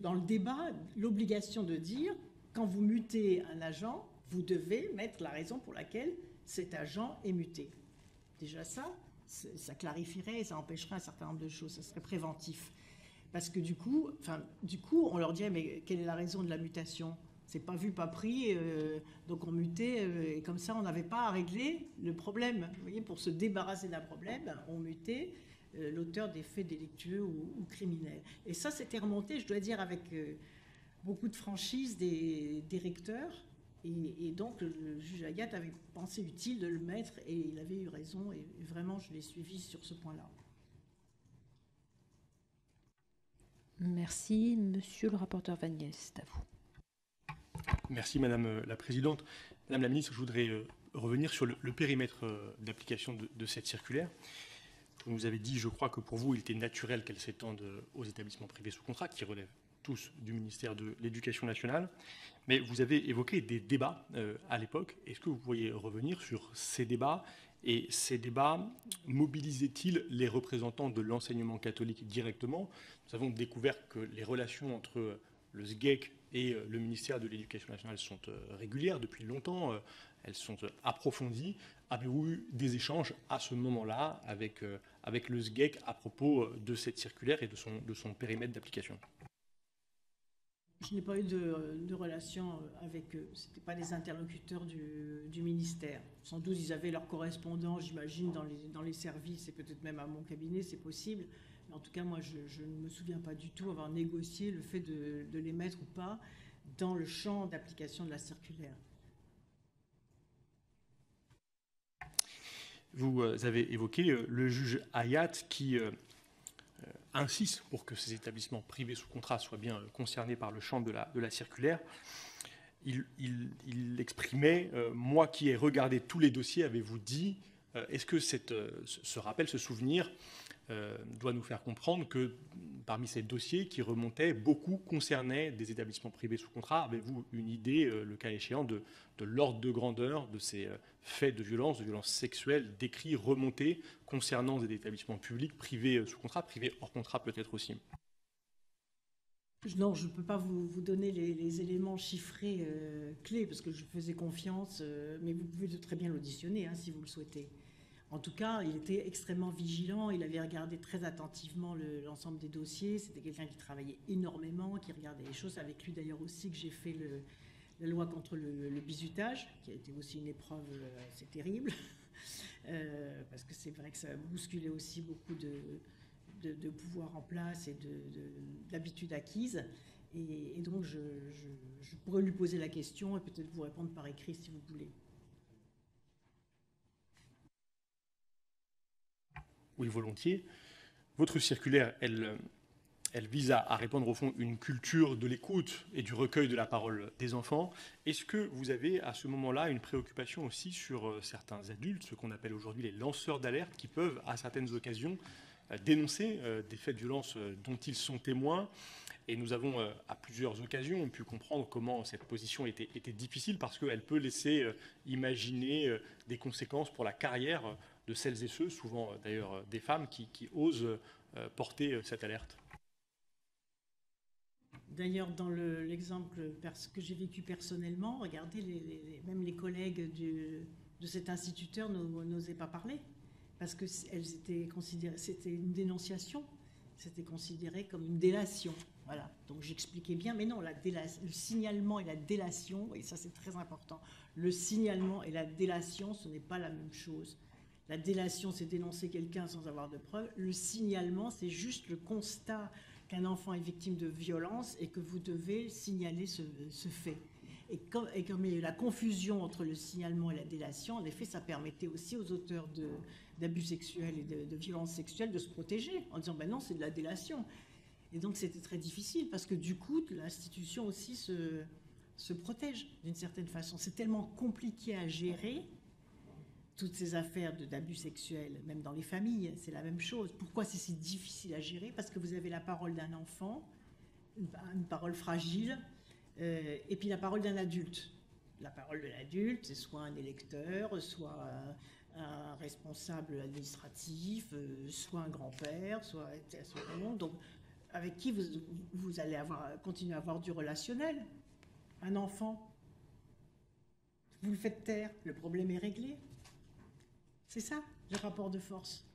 dans le débat, l'obligation de dire, quand vous mutez un agent, vous devez mettre la raison pour laquelle cet agent est muté. Déjà ça clarifierait et ça empêcherait un certain nombre de choses, ça serait préventif. Parce que du coup, on leur dirait, mais quelle est la raison de la mutation? C'est pas vu, pas pris, donc on mutait, et comme ça, on n'avait pas à régler le problème. Vous voyez, pour se débarrasser d'un problème, on mutait l'auteur des faits délictueux ou criminels. Et ça, c'était remonté, je dois dire, avec beaucoup de franchise des recteurs. Et donc, le juge Ayat avait pensé utile de le mettre, et il avait eu raison, et vraiment, je l'ai suivi sur ce point-là. Merci. Monsieur le rapporteur Vagnès, c'est à vous. Merci Madame la Présidente. Madame la Ministre, je voudrais revenir sur le périmètre d'application de cette circulaire. Vous nous avez dit, je crois, que pour vous, il était naturel qu'elle s'étende aux établissements privés sous contrat, qui relèvent tous du ministère de l'Éducation nationale. Mais vous avez évoqué des débats à l'époque. Est-ce que vous pourriez revenir sur ces débats? Et ces débats mobilisaient-ils les représentants de l'enseignement catholique directement? Nous avons découvert que les relations entre le SGEC et le ministère de l'Éducation nationale sont régulières depuis longtemps, elles sont approfondies. Avez-vous eu des échanges à ce moment-là avec le SGEC à propos de cette circulaire et de son périmètre d'application? Je n'ai pas eu de relation avec eux. Ce n'étaient pas des interlocuteurs du ministère. Sans doute, ils avaient leurs correspondants, j'imagine, dans les services, et peut-être même à mon cabinet, c'est possible. Mais en tout cas, moi, je ne me souviens pas du tout avoir négocié le fait de les mettre ou pas dans le champ d'application de la circulaire. Vous avez évoqué le juge Ayat qui insiste pour que ces établissements privés sous contrat soient bien concernés par le champ de la circulaire. Il exprimait, moi qui ai regardé tous les dossiers, avez-vous dit, est-ce que ce rappel, ce souvenir doit nous faire comprendre que parmi ces dossiers qui remontaient, beaucoup concernaient des établissements privés sous contrat? Avez-vous une idée, le cas échéant, de l'ordre de grandeur de ces faits de violence sexuelles décrits, remontés, concernant des établissements publics, privés sous contrat, privés hors contrat peut-être aussi? Non, je ne peux pas vous donner les éléments chiffrés clés, parce que je faisais confiance, mais vous pouvez très bien l'auditionner si vous le souhaitez. En tout cas, il était extrêmement vigilant, il avait regardé très attentivement l'ensemble des dossiers, c'était quelqu'un qui travaillait énormément, qui regardait les choses. Avec lui d'ailleurs aussi que j'ai fait la loi contre le bizutage, qui a été aussi une épreuve assez terrible, parce que c'est vrai que ça a bousculé aussi beaucoup de pouvoir en place et d'habitudes acquises. Et donc je pourrais lui poser la question et peut-être vous répondre par écrit si vous voulez. Oui, volontiers. Votre circulaire, elle vise à répandre au fond une culture de l'écoute et du recueil de la parole des enfants. Est-ce que vous avez à ce moment-là une préoccupation aussi sur certains adultes, ce qu'on appelle aujourd'hui les lanceurs d'alerte, qui peuvent à certaines occasions dénoncer des faits de violence dont ils sont témoins? Et nous avons à plusieurs occasions pu comprendre comment cette position était difficile, parce qu'elle peut laisser imaginer des conséquences pour la carrière de celles et ceux, souvent d'ailleurs des femmes, qui osent porter cette alerte. D'ailleurs, dans l'exemple que j'ai vécu personnellement, regardez, même les collègues de cet instituteur n'osaient pas parler, parce que c'était une dénonciation, c'était considéré comme une délation. Voilà, donc j'expliquais bien, mais non, le signalement et la délation, et ça c'est très important, le signalement et la délation, ce n'est pas la même chose. La délation, c'est dénoncer quelqu'un sans avoir de preuves. Le signalement, c'est juste le constat qu'un enfant est victime de violence et que vous devez signaler ce fait. Et comme il y a eu la confusion entre le signalement et la délation, en effet, ça permettait aussi aux auteurs d'abus sexuels et de violences sexuelles de se protéger en disant ben non, c'est de la délation. Et donc c'était très difficile parce que du coup, l'institution aussi se protège d'une certaine façon. C'est tellement compliqué à gérer, toutes ces affaires d'abus sexuels, même dans les familles, c'est la même chose. Pourquoi c'est si difficile à gérer? Parce que vous avez la parole d'un enfant, une parole fragile, et puis la parole d'un adulte. La parole de l'adulte, c'est soit un électeur, soit un responsable administratif, soit un grand-père, soit donc avec qui vous allez continuer à avoir du relationnel. Un enfant, vous le faites taire, le problème est réglé. C'est ça, le rapport de force.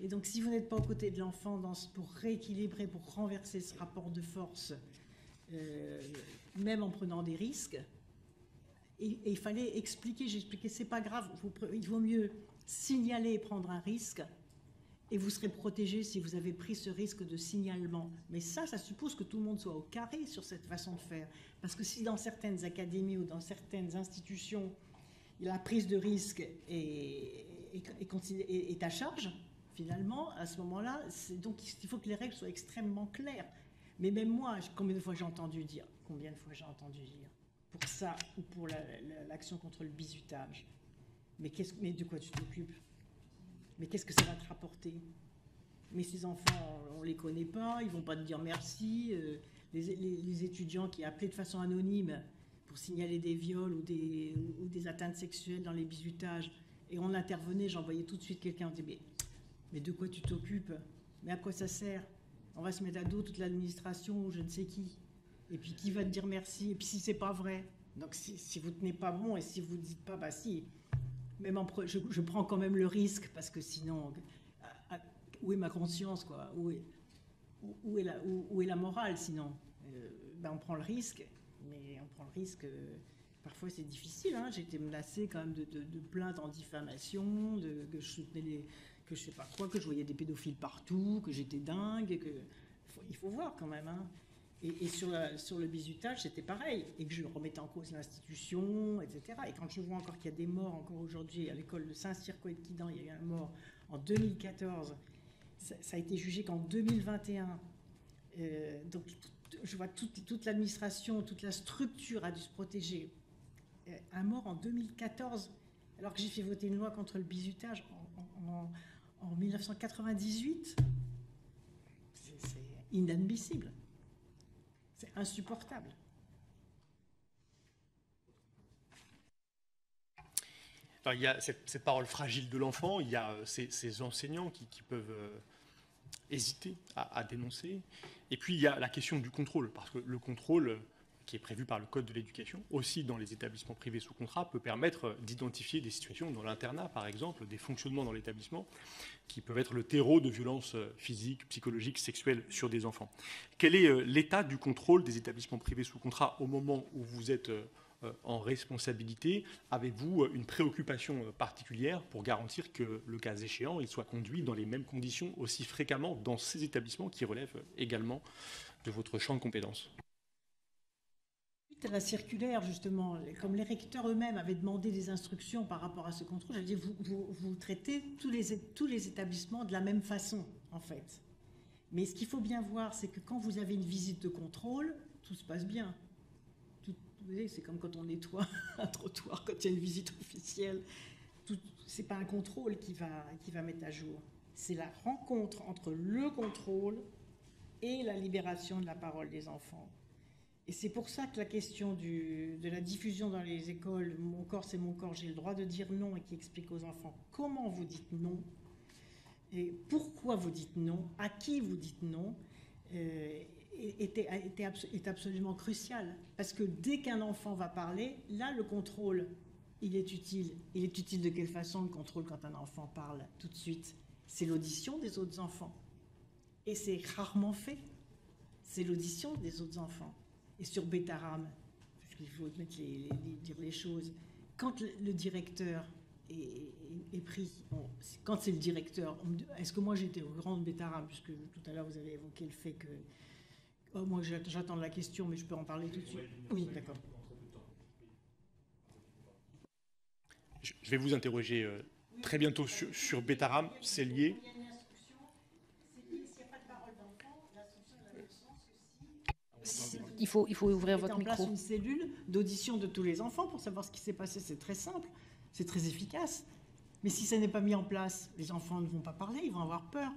Et donc, si vous n'êtes pas aux côtés de l'enfant pour rééquilibrer, pour renverser ce rapport de force, même en prenant des risques, et il fallait expliquer, j'expliquais, c'est pas grave, il vaut mieux signaler et prendre un risque, et vous serez protégé si vous avez pris ce risque de signalement. Mais ça suppose que tout le monde soit au carré sur cette façon de faire. Parce que si dans certaines académies ou dans certaines institutions, la prise de risque est à charge, finalement, à ce moment-là, donc il faut que les règles soient extrêmement claires. Mais même moi, combien de fois j'ai entendu dire pour ça ou pour l'action contre le bizutage, mais de quoi tu t'occupes? Mais qu'est-ce que ça va te rapporter? Mais ces enfants, on ne les connaît pas, ils ne vont pas te dire merci. Les étudiants qui appelaient de façon anonyme pour signaler des viols ou des atteintes sexuelles dans les bizutages, et on intervenait, j'envoyais tout de suite quelqu'un, on disait mais de quoi tu t'occupes? Mais à quoi ça sert? On va se mettre à dos toute l'administration ou je ne sais qui. Et puis qui va te dire merci? Et puis si c'est pas vrai? Donc si vous tenez pas bon et si vous dites pas bah si, même je prends quand même le risque parce que sinon où est ma conscience quoi? Où est la morale sinon? On prend le risque, mais on prend le risque. Parfois c'est difficile. Hein. J'ai été menacée quand même de plaintes en diffamation, que je soutenais que je sais pas quoi, que je voyais des pédophiles partout, que j'étais dingue, il faut voir quand même. Hein. Et sur le bizutage, c'était pareil, et que je remettais en cause l'institution, etc. Et quand je vois encore qu'il y a des morts encore aujourd'hui à l'école de Saint-Cyr-Coët-Quidan, il y a eu un mort en 2014, ça a été jugé qu'en 2021. Donc je vois toute l'administration, toute la structure a dû se protéger. Un mort en 2014, alors que j'ai fait voter une loi contre le bizutage en 1998. C'est inadmissible. C'est insupportable. Alors, il y a cette parole fragile de l'enfant, il y a ces enseignants qui peuvent hésiter à dénoncer. Et puis, il y a la question du contrôle, parce que le contrôle, qui est prévu par le Code de l'éducation, aussi dans les établissements privés sous contrat, peut permettre d'identifier des situations dans l'internat, par exemple, des fonctionnements dans l'établissement qui peuvent être le terreau de violences physiques, psychologiques, sexuelles sur des enfants. Quel est l'état du contrôle des établissements privés sous contrat au moment où vous êtes en responsabilité? Avez-vous une préoccupation particulière pour garantir que, le cas échéant, il soit conduit dans les mêmes conditions aussi fréquemment dans ces établissements qui relèvent également de votre champ de compétences? Suite à la circulaire, justement, comme les recteurs eux-mêmes avaient demandé des instructions par rapport à ce contrôle, j'ai dit vous traitez tous les établissements de la même façon, en fait. Mais ce qu'il faut bien voir, c'est que quand vous avez une visite de contrôle, tout se passe bien. Vous voyez, c'est comme quand on nettoie un trottoir, quand il y a une visite officielle. C'est pas un contrôle qui va mettre à jour. C'est la rencontre entre le contrôle et la libération de la parole des enfants. Et c'est pour ça que la question de la diffusion dans les écoles, mon corps c'est mon corps, j'ai le droit de dire non, et qui explique aux enfants comment vous dites non, et pourquoi vous dites non, à qui vous dites non, est absolument crucial. Parce que dès qu'un enfant va parler, là le contrôle, il est utile. Il est utile de quelle façon le contrôle quand un enfant parle tout de suite? C'est l'audition des autres enfants. Et c'est rarement fait. C'est l'audition des autres enfants. Et sur Betaram, parce qu'il faut dire les choses, quand le directeur est pris, quand c'est le directeur, est-ce que moi j'étais au grand de Betaram, puisque tout à l'heure vous avez évoqué le fait que... Oh, moi j'attends la question, mais je peux en parler tout de suite. Oui, d'accord. Je vais vous interroger très bientôt sur Betaram, c'est lié. Il faut ouvrir votre micro. En place une cellule d'audition de tous les enfants pour savoir ce qui s'est passé. C'est très simple, c'est très efficace. Mais si ça n'est pas mis en place, les enfants ne vont pas parler, ils vont avoir peur.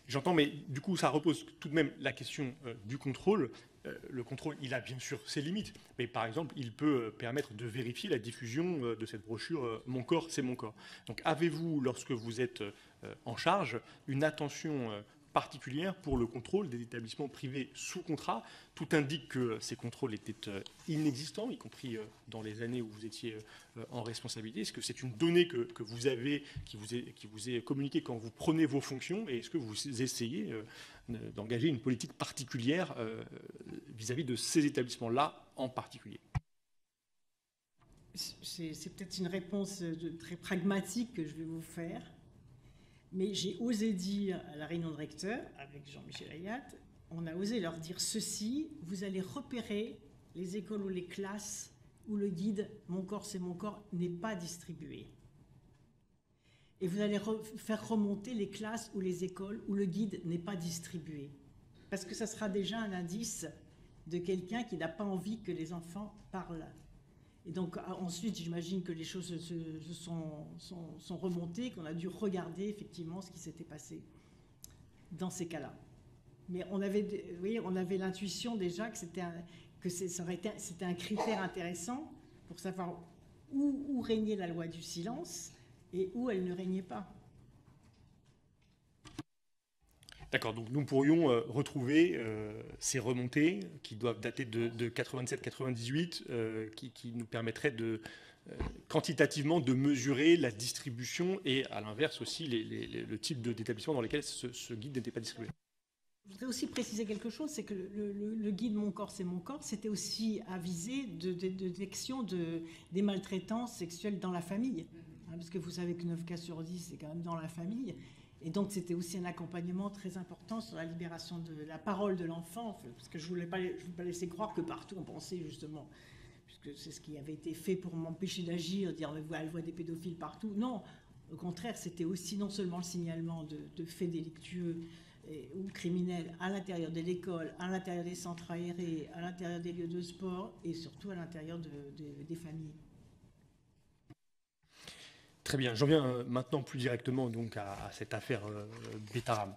J'entends, mais du coup, ça repose tout de même la question du contrôle. Le contrôle, il a bien sûr ses limites. Mais par exemple, il peut permettre de vérifier la diffusion de cette brochure « Mon corps, c'est mon corps ». Donc, avez-vous, lorsque vous êtes en charge, une attention particulière pour le contrôle des établissements privés sous contrat? Tout indique que ces contrôles étaient inexistants, y compris dans les années où vous étiez en responsabilité. Est-ce que c'est une donnée que vous avez, qui vous est communiquée quand vous prenez vos fonctions, et est-ce que vous essayez d'engager une politique particulière vis-à-vis de ces établissements-là en particulier? C'est peut-être une réponse très pragmatique que je vais vous faire. Mais j'ai osé dire à la réunion de recteurs, avec Jean-Michel Ayat, on a osé leur dire ceci: vous allez repérer les écoles ou les classes où le guide « Mon corps, c'est mon corps » n'est pas distribué. Et vous allez faire remonter les classes ou les écoles où le guide n'est pas distribué. Parce que ça sera déjà un indice de quelqu'un qui n'a pas envie que les enfants parlent. Et donc ensuite, j'imagine que les choses se sont remontées, qu'on a dû regarder effectivement ce qui s'était passé dans ces cas-là. Mais on avait l'intuition déjà que c'était un critère intéressant pour savoir où régnait la loi du silence et où elle ne régnait pas. D'accord, donc nous pourrions retrouver ces remontées qui doivent dater de 87-98, qui nous permettraient quantitativement de mesurer la distribution et, à l'inverse aussi, le type d'établissement dans lesquels ce guide n'était pas distribué. Je voudrais aussi préciser quelque chose, c'est que le guide « Mon corps, c'est mon corps », c'était aussi à viser de détection des maltraitances sexuelles dans la famille. Parce que vous savez que 9 cas sur 10, c'est quand même dans la famille. Et donc, c'était aussi un accompagnement très important sur la libération de la parole de l'enfant, parce que je ne voulais pas laisser croire que partout on pensait justement, puisque c'est ce qui avait été fait pour m'empêcher d'agir, dire elle voit des pédophiles partout. Non, au contraire, c'était aussi non seulement le signalement de faits délictueux ou criminels à l'intérieur de l'école, à l'intérieur des centres aérés, à l'intérieur des lieux de sport et surtout à l'intérieur des familles. Très bien, j'en viens maintenant plus directement donc à cette affaire Betaram.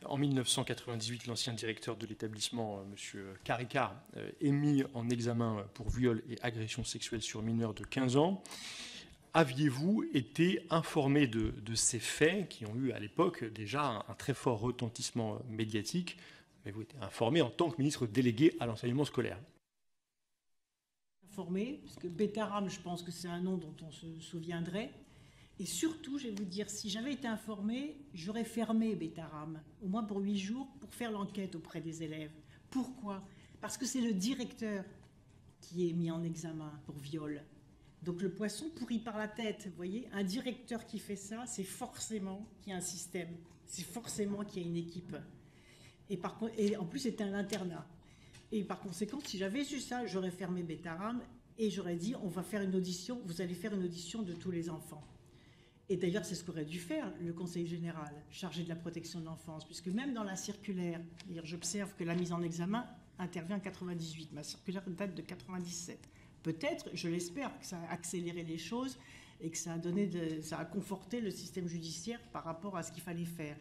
En 1998, l'ancien directeur de l'établissement, M. Caricard, est mis en examen pour viol et agression sexuelle sur mineur de 15 ans. Aviez-vous été informé de ces faits qui ont eu à l'époque déjà un très fort retentissement médiatique, avez-vous été informé en tant que ministre délégué à l'enseignement scolaire? Informé, parce que Betaram, je pense que c'est un nom dont on se souviendrait. Et surtout, je vais vous dire, si j'avais été informée, j'aurais fermé Betaram, au moins pour 8 jours, pour faire l'enquête auprès des élèves. Pourquoi? Parce que c'est le directeur qui est mis en examen pour viol. Donc le poisson pourrit par la tête, vous voyez. Un directeur qui fait ça, c'est forcément qu'il y a un système, c'est forcément qu'il y a une équipe. Et en plus, c'était un internat. Et par conséquent, si j'avais su ça, j'aurais fermé Betaram et j'aurais dit, on va faire une audition, vous allez faire une audition de tous les enfants. Et d'ailleurs, c'est ce qu'aurait dû faire le Conseil général, chargé de la protection de l'enfance, puisque même dans la circulaire, j'observe que la mise en examen intervient en 98, ma circulaire date de 97. Peut-être, je l'espère, que ça a accéléré les choses et que ça a conforté le système judiciaire par rapport à ce qu'il fallait faire.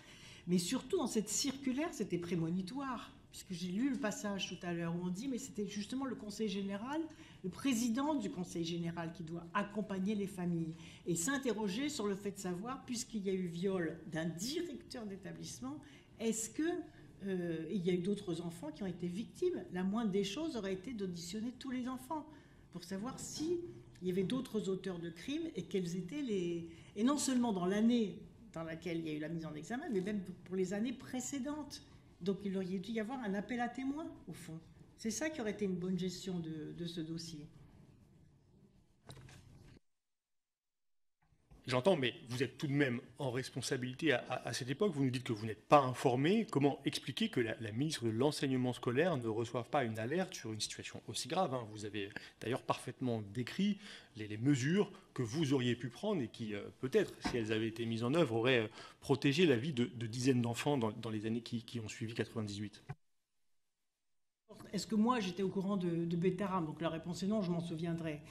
Mais surtout, dans cette circulaire, c'était prémonitoire, puisque j'ai lu le passage tout à l'heure où on dit, mais c'était justement le Conseil général, le président du Conseil général qui doit accompagner les familles et s'interroger sur le fait de savoir, puisqu'il y a eu viol d'un directeur d'établissement, est-ce qu'il y a eu d'autres enfants qui ont été victimes? La moindre des choses aurait été d'auditionner tous les enfants pour savoir s'il y avait d'autres auteurs de crimes et quels étaient les... Et non seulement dans l'année dans laquelle il y a eu la mise en examen, mais même pour les années précédentes. Donc il aurait dû y avoir un appel à témoins, au fond. C'est ça qui aurait été une bonne gestion de ce dossier. J'entends, mais vous êtes tout de même en responsabilité à cette époque. Vous nous dites que vous n'êtes pas informé. Comment expliquer que la ministre de l'enseignement scolaire ne reçoive pas une alerte sur une situation aussi grave, hein? Vous avez d'ailleurs parfaitement décrit les mesures que vous auriez pu prendre et qui, peut-être, si elles avaient été mises en œuvre, auraient protégé la vie de dizaines d'enfants dans les années qui ont suivi 98. Est-ce que moi, j'étais au courant de Betaram? Donc la réponse est non, je m'en souviendrai.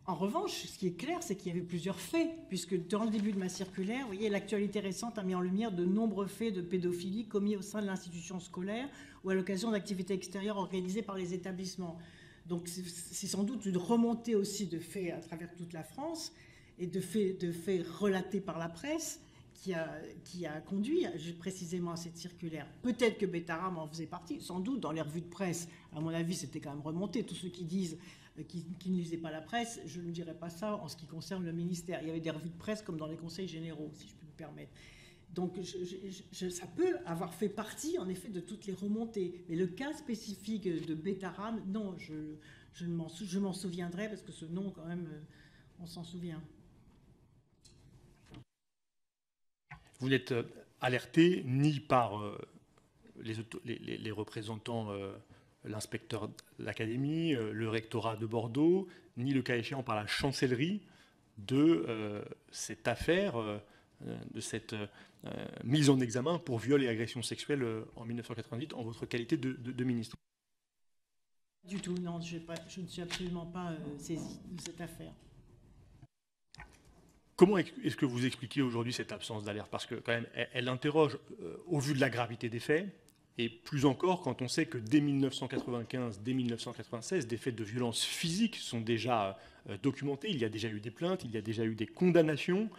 En revanche, ce qui est clair, c'est qu'il y avait plusieurs faits, puisque dans le début de ma circulaire, vous voyez, l'actualité récente a mis en lumière de nombreux faits de pédophilie commis au sein de l'institution scolaire ou à l'occasion d'activités extérieures organisées par les établissements. Donc c'est sans doute une remontée aussi de faits à travers toute la France et de faits relatés par la presse qui a conduit précisément à cette circulaire. Peut-être que Betaram en faisait partie, sans doute dans les revues de presse. À mon avis, c'était quand même remonté. Tous ceux qui disent qui ne lisaient pas la presse, je ne dirais pas ça en ce qui concerne le ministère. Il y avait des revues de presse comme dans les conseils généraux, si je peux me permettre. Donc ça peut avoir fait partie, en effet, de toutes les remontées. Mais le cas spécifique de Betaram, non, je m'en souviendrai, parce que ce nom, quand même, on s'en souvient. Vous n'êtes alerté ni par les représentants, l'inspecteur de l'académie, le rectorat de Bordeaux, ni le cas échéant par la chancellerie de cette affaire, de cette mise en examen pour viol et agression sexuelle en 1998 en votre qualité de ministre. Du tout, non, je ne suis absolument pas saisi de cette affaire. Comment est-ce que vous expliquez aujourd'hui cette absence d'alerte? Parce que quand même, elle interroge au vu de la gravité des faits, et plus encore quand on sait que dès 1995, dès 1996, des faits de violence physique sont déjà documentés, il y a déjà eu des plaintes, il y a déjà eu des condamnations.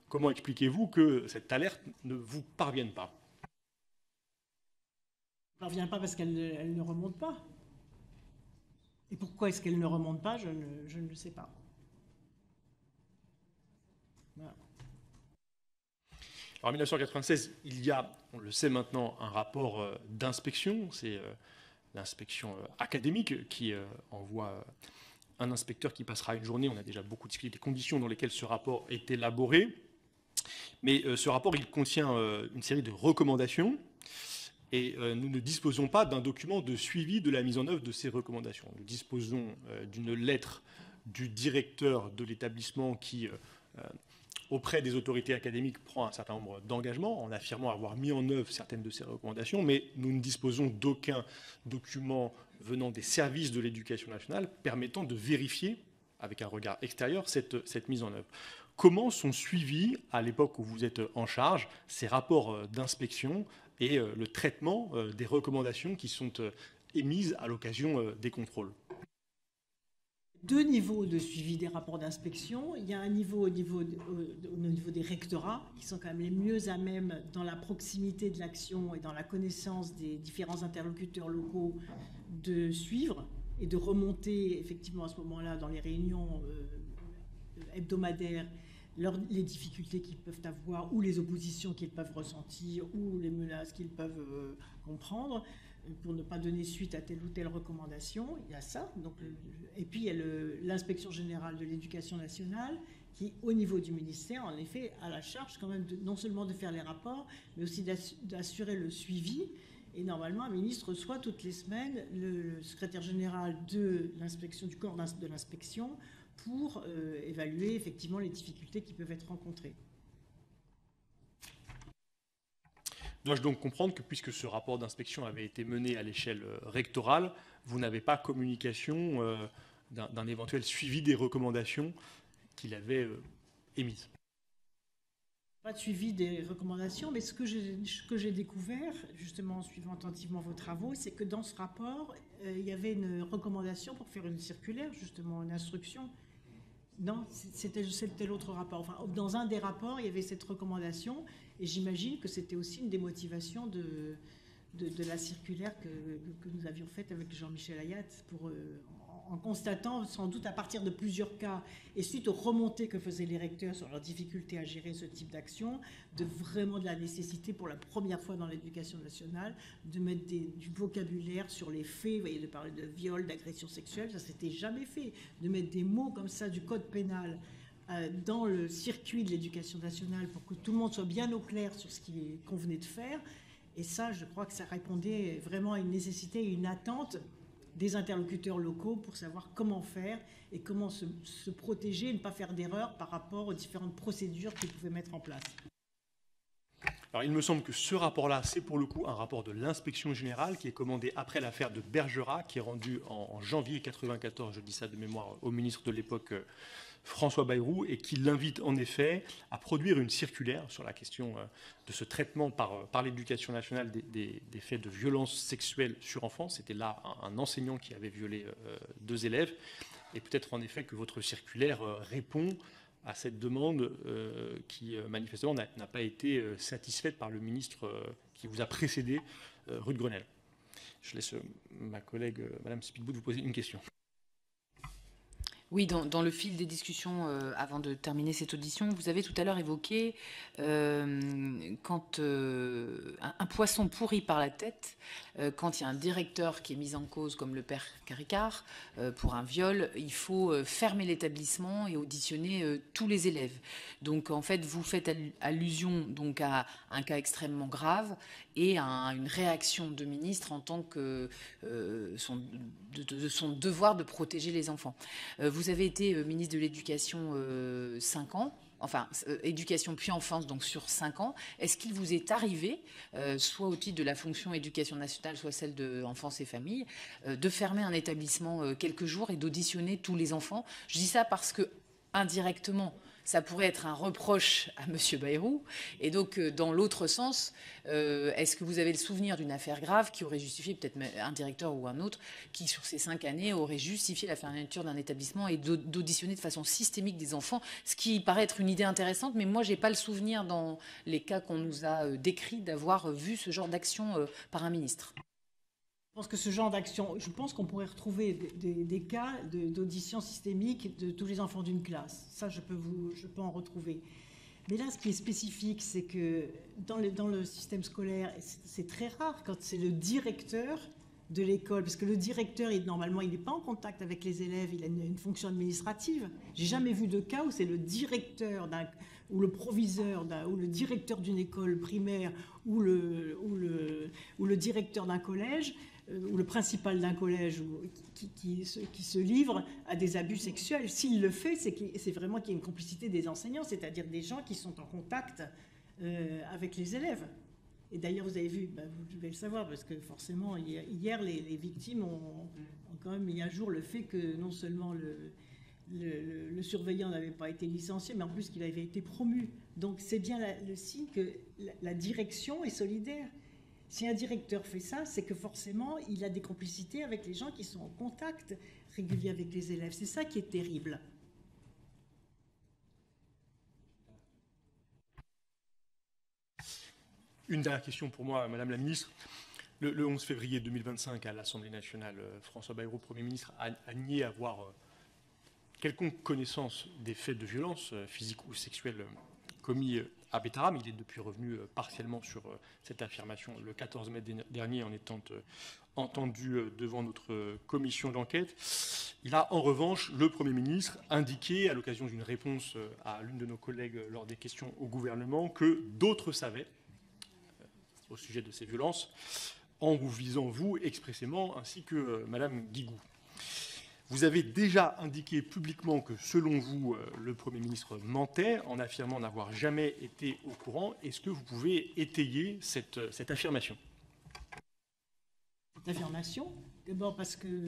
Comment expliquez-vous que cette alerte ne vous parvienne pas? Elle ne parvient pas parce qu'elle ne remonte pas. Et pourquoi est-ce qu'elle ne remonte pas? Je ne le sais pas. Voilà. Alors, en 1996, il y a, on le sait maintenant, un rapport d'inspection. C'est l'inspection académique qui envoie un inspecteur qui passera une journée. On a déjà beaucoup discuté des conditions dans lesquelles ce rapport est élaboré. Mais ce rapport, il contient une série de recommandations. Et nous ne disposons pas d'un document de suivi de la mise en œuvre de ces recommandations. Nous disposons d'une lettre du directeur de l'établissement qui, auprès des autorités académiques, prend un certain nombre d'engagements en affirmant avoir mis en œuvre certaines de ces recommandations, mais nous ne disposons d'aucun document venant des services de l'éducation nationale permettant de vérifier, avec un regard extérieur, cette mise en œuvre. Comment sont suivis, à l'époque où vous êtes en charge, ces rapports d'inspection et le traitement des recommandations qui sont émises à l'occasion des contrôles? 2 niveaux de suivi des rapports d'inspection. Il y a un niveau au niveau des rectorats, qui sont quand même les mieux à même dans la proximité de l'action et dans la connaissance des différents interlocuteurs locaux de suivre et de remonter effectivement à ce moment-là dans les réunions hebdomadaires les difficultés qu'ils peuvent avoir ou les oppositions qu'ils peuvent ressentir ou les menaces qu'ils peuvent comprendre pour ne pas donner suite à telle ou telle recommandation. Il y a ça. Donc, et puis il y a l'inspection générale de l'éducation nationale qui, au niveau du ministère, en effet, a la charge quand même non seulement de faire les rapports, mais aussi d'assurer le suivi. Et normalement, un ministre reçoit toutes les semaines le secrétaire général de l'inspection, du corps de l'inspection, pour évaluer effectivement les difficultés qui peuvent être rencontrées. Dois-je donc comprendre que puisque ce rapport d'inspection avait été mené à l'échelle rectorale, vous n'avez pas communication d'un éventuel suivi des recommandations qu'il avait émises? Pas de suivi des recommandations, mais ce que j'ai découvert, justement en suivant attentivement vos travaux, c'est que dans ce rapport, il y avait une recommandation pour faire une circulaire, justement une instruction. Non, c'était l'autre rapport. Enfin, dans un des rapports, il y avait cette recommandation, et j'imagine que c'était aussi une des motivations de la circulaire que nous avions faite avec Jean-Michel Ayat, en constatant sans doute à partir de plusieurs cas, et suite aux remontées que faisaient les recteurs sur leur difficulté à gérer ce type d'action, de la nécessité pour la première fois dans l'éducation nationale de mettre du vocabulaire sur les faits, vous voyez, de parler de viol, d'agression sexuelle, ça s'était jamais fait, de mettre des mots comme ça du code pénal dans le circuit de l'éducation nationale pour que tout le monde soit bien au clair sur ce qu'il convenait de faire. Et ça, je crois que ça répondait vraiment à une nécessité et une attente des interlocuteurs locaux pour savoir comment faire et comment se protéger et ne pas faire d'erreurs par rapport aux différentes procédures qu'ils pouvaient mettre en place. Alors, il me semble que ce rapport-là, c'est pour le coup un rapport de l'inspection générale qui est commandé après l'affaire de Bergerac, qui est rendu en janvier 1994, je dis ça de mémoire, au ministre de l'époque, François Bayrou, et qui l'invite en effet à produire une circulaire sur la question de ce traitement par l'éducation nationale des faits de violence sexuelle sur enfants. C'était là un enseignant qui avait violé 2 élèves. Et peut-être en effet que votre circulaire répond à cette demande qui manifestement n'a pas été satisfaite par le ministre qui vous a précédé, Ruth Grenelle. Je laisse ma collègue, Madame Spitzbout, vous poser une question. Oui, dans le fil des discussions, avant de terminer cette audition, vous avez tout à l'heure évoqué quand un poisson pourrit par la tête, quand il y a un directeur qui est mis en cause, comme le père Caricart, pour un viol, il faut fermer l'établissement et auditionner tous les élèves. Donc, en fait, vous faites allusion donc, à un cas extrêmement grave et à une réaction de ministre en tant que de son devoir de protéger les enfants. Vous avez été ministre de l'Éducation 5 ans, enfin, éducation puis enfance, donc sur 5 ans. Est-ce qu'il vous est arrivé, soit au titre de la fonction éducation nationale, soit celle de enfance et famille, de fermer un établissement quelques jours et d'auditionner tous les enfants? Je dis ça parce que, indirectement, ça pourrait être un reproche à M. Bayrou. Et donc, dans l'autre sens, est-ce que vous avez le souvenir d'une affaire grave qui aurait justifié, peut-être un directeur ou un autre, qui, sur ces 5 années, aurait justifié la fermeture d'un établissement et d'auditionner de façon systémique des enfants, ce qui paraît être une idée intéressante, mais moi, je n'ai pas le souvenir, dans les cas qu'on nous a décrits, d'avoir vu ce genre d'action par un ministre. Je pense que ce genre d'action, je pense qu'on pourrait retrouver des cas d'audition systémique de tous les enfants d'une classe. Ça, je peux en retrouver. Mais là, ce qui est spécifique, c'est que dans le système scolaire, c'est très rare quand c'est le directeur de l'école, parce que le directeur, normalement, il n'est pas en contact avec les élèves, il a une fonction administrative. J'ai jamais vu de cas où c'est le directeur ou le proviseur ou le directeur d'une école primaire ou le directeur d'un collège ou le principal d'un collège qui se livre à des abus sexuels. S'il le fait, c'est vraiment qu'il y a une complicité des enseignants, c'est-à-dire des gens qui sont en contact avec les élèves. Et d'ailleurs, vous avez vu, vous devez le savoir, parce que forcément, hier, les victimes ont quand même mis à jour le fait que non seulement le surveillant n'avait pas été licencié, mais en plus qu'il avait été promu. Donc c'est bien le signe que la direction est solidaire. Si un directeur fait ça, c'est que forcément, il a des complicités avec les gens qui sont en contact régulier avec les élèves. C'est ça qui est terrible. Une dernière question pour moi, Madame la Ministre. Le 11 février 2025, à l'Assemblée nationale, François Bayrou, Premier ministre, a nié avoir quelconque connaissance des faits de violence physique ou sexuelle commis à Bétarame. Il est depuis revenu partiellement sur cette affirmation le 14 mai dernier en étant entendu devant notre commission d'enquête. Il a en revanche, le Premier ministre, indiqué à l'occasion d'une réponse à l'une de nos collègues lors des questions au gouvernement que d'autres savaient au sujet de ces violences, en vous visant vous expressément, ainsi que Madame Guigou. Vous avez déjà indiqué publiquement que, selon vous, le Premier ministre mentait en affirmant n'avoir jamais été au courant. Est-ce que vous pouvez étayer cette affirmation? Cette affirmation, d'abord parce que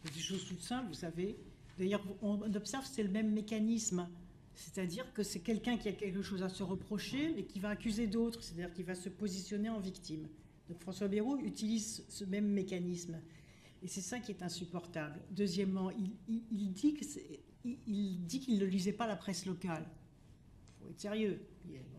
c'est des choses toutes simples, vous savez. D'ailleurs, on observe que c'est le même mécanisme. C'est-à-dire que c'est quelqu'un qui a quelque chose à se reprocher, mais qui va accuser d'autres, c'est-à-dire qui va se positionner en victime. Donc François Bayrou utilise ce même mécanisme. Et c'est ça qui est insupportable. Deuxièmement, il dit qu'il ne lisait pas la presse locale. Il faut être sérieux.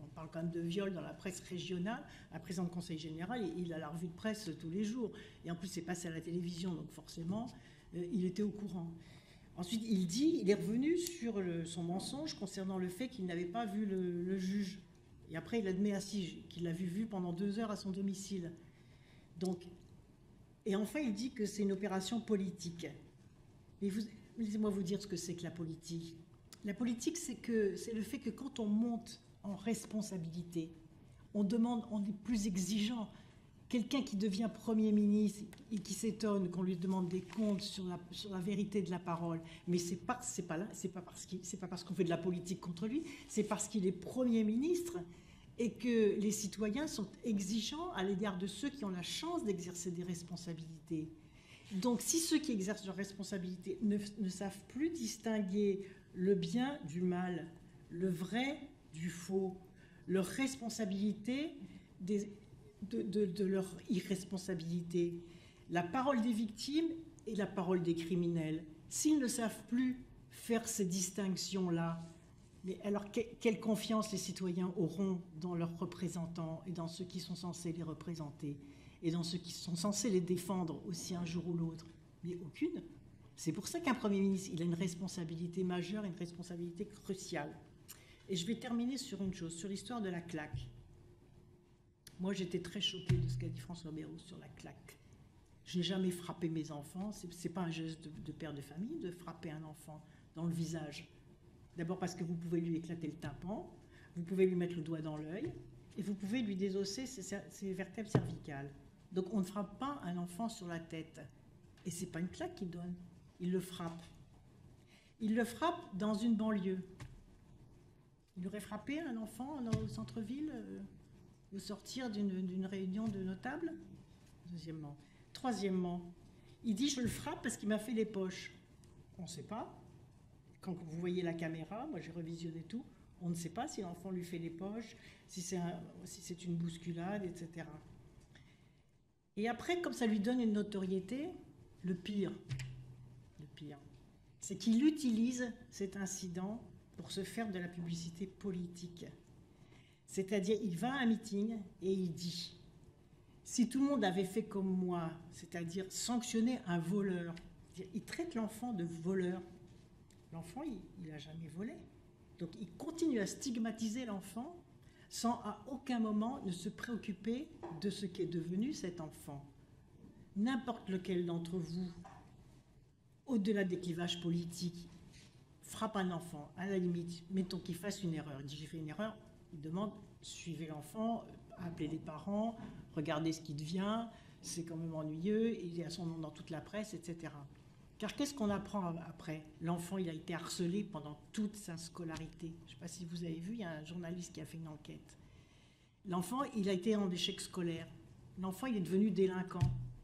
On parle quand même de viol dans la presse régionale. Un président de conseil général, il a la revue de presse tous les jours. Et en plus, c'est passé à la télévision, donc forcément, il était au courant. Ensuite, il est revenu sur son mensonge concernant le fait qu'il n'avait pas vu le juge. Et après, il admet assis qu'il l'a vu pendant 2 heures à son domicile. Donc, et enfin, il dit que c'est une opération politique. Mais laissez-moi vous dire ce que c'est que la politique. La politique, c'est le fait que quand on monte en responsabilité, on est plus exigeant. Quelqu'un qui devient Premier ministre et qui s'étonne qu'on lui demande des comptes sur la vérité de la parole, mais c'est pas parce qu'on fait de la politique contre lui, c'est parce qu'il est Premier ministre et que les citoyens sont exigeants à l'égard de ceux qui ont la chance d'exercer des responsabilités. Donc, si ceux qui exercent leurs responsabilités ne savent plus distinguer le bien du mal, le vrai du faux, leur responsabilité de leur irresponsabilité, la parole des victimes et la parole des criminels. S'ils ne savent plus faire ces distinctions-là, mais alors quelle confiance les citoyens auront dans leurs représentants et dans ceux qui sont censés les représenter et dans ceux qui sont censés les défendre aussi un jour ou l'autre? Mais aucune. C'est pour ça qu'un Premier ministre, il a une responsabilité majeure, une responsabilité cruciale. Et je vais terminer sur une chose, sur l'histoire de la claque. Moi, j'étais très choquée de ce qu'a dit François Bayrou sur la claque. Je n'ai jamais frappé mes enfants. Ce n'est pas un geste de père de famille de frapper un enfant dans le visage. D'abord parce que vous pouvez lui éclater le tympan, vous pouvez lui mettre le doigt dans l'œil, et vous pouvez lui désosser ses vertèbres cervicales. Donc on ne frappe pas un enfant sur la tête. Et ce n'est pas une claque qu'il donne, il le frappe. Il le frappe dans une banlieue. Il aurait frappé un enfant au centre-ville au sortir d'une réunion de notables? Deuxièmement. Troisièmement, il dit « je le frappe parce qu'il m'a fait les poches ». On ne sait pas. Quand vous voyez la caméra, moi j'ai revisionné tout, on ne sait pas si l'enfant lui fait les poches, si c'est une bousculade, etc. Et après, comme ça lui donne une notoriété, le pire, c'est qu'il utilise cet incident pour se faire de la publicité politique. C'est-à-dire, il va à un meeting et il dit « si tout le monde avait fait comme moi, c'est-à-dire sanctionner un voleur », il traite l'enfant de voleur. L'enfant, il n'a jamais volé. Donc, il continue à stigmatiser l'enfant sans à aucun moment ne se préoccuper de ce qu'est devenu cet enfant. N'importe lequel d'entre vous, au-delà des clivages politiques, frappe un enfant, à la limite, mettons qu'il fasse une erreur. Il dit « j'ai fait une erreur », il demande « suivez l'enfant, appelez les parents, regardez ce qui devient, c'est quand même ennuyeux, il y a son nom dans toute la presse, etc. » Car qu'est-ce qu'on apprend après? L'enfant, il a été harcelé pendant toute sa scolarité. Je ne sais pas si vous avez vu, il y a un journaliste qui a fait une enquête. L'enfant, il a été en échec scolaire. L'enfant, il est devenu délinquant.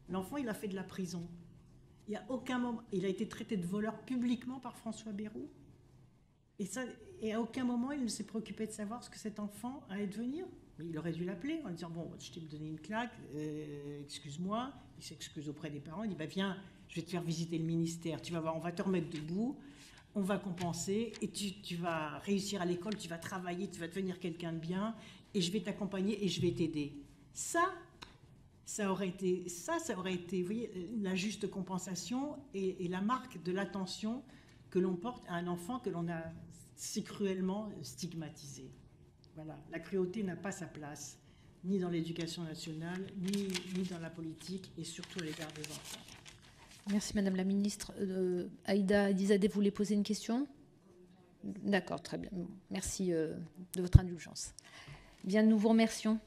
L'enfant, il a fait de la prison. Il y a aucun moment, il a été traité de voleur publiquement par François Bayrou. Et à aucun moment, il ne s'est préoccupé de savoir ce que cet enfant allait devenir. Mais il aurait dû l'appeler en lui disant, bon, je t'ai donné une claque, excuse-moi. Il s'excuse auprès des parents, il dit, bah, viens, je vais te faire visiter le ministère, tu vas voir, on va te remettre debout, on va compenser, et tu vas réussir à l'école, tu vas travailler, tu vas devenir quelqu'un de bien, et je vais t'accompagner et je vais t'aider. Ça aurait été, vous voyez, la juste compensation et la marque de l'attention que l'on porte à un enfant que l'on a si cruellement stigmatisé. Voilà, la cruauté n'a pas sa place, ni dans l'éducation nationale, ni dans la politique, et surtout à l'égard des enfants. Merci Madame la Ministre. Aïda Elizadeh, vous voulez poser une question? D'accord, très bien. Merci de votre indulgence. Bien, nous vous remercions.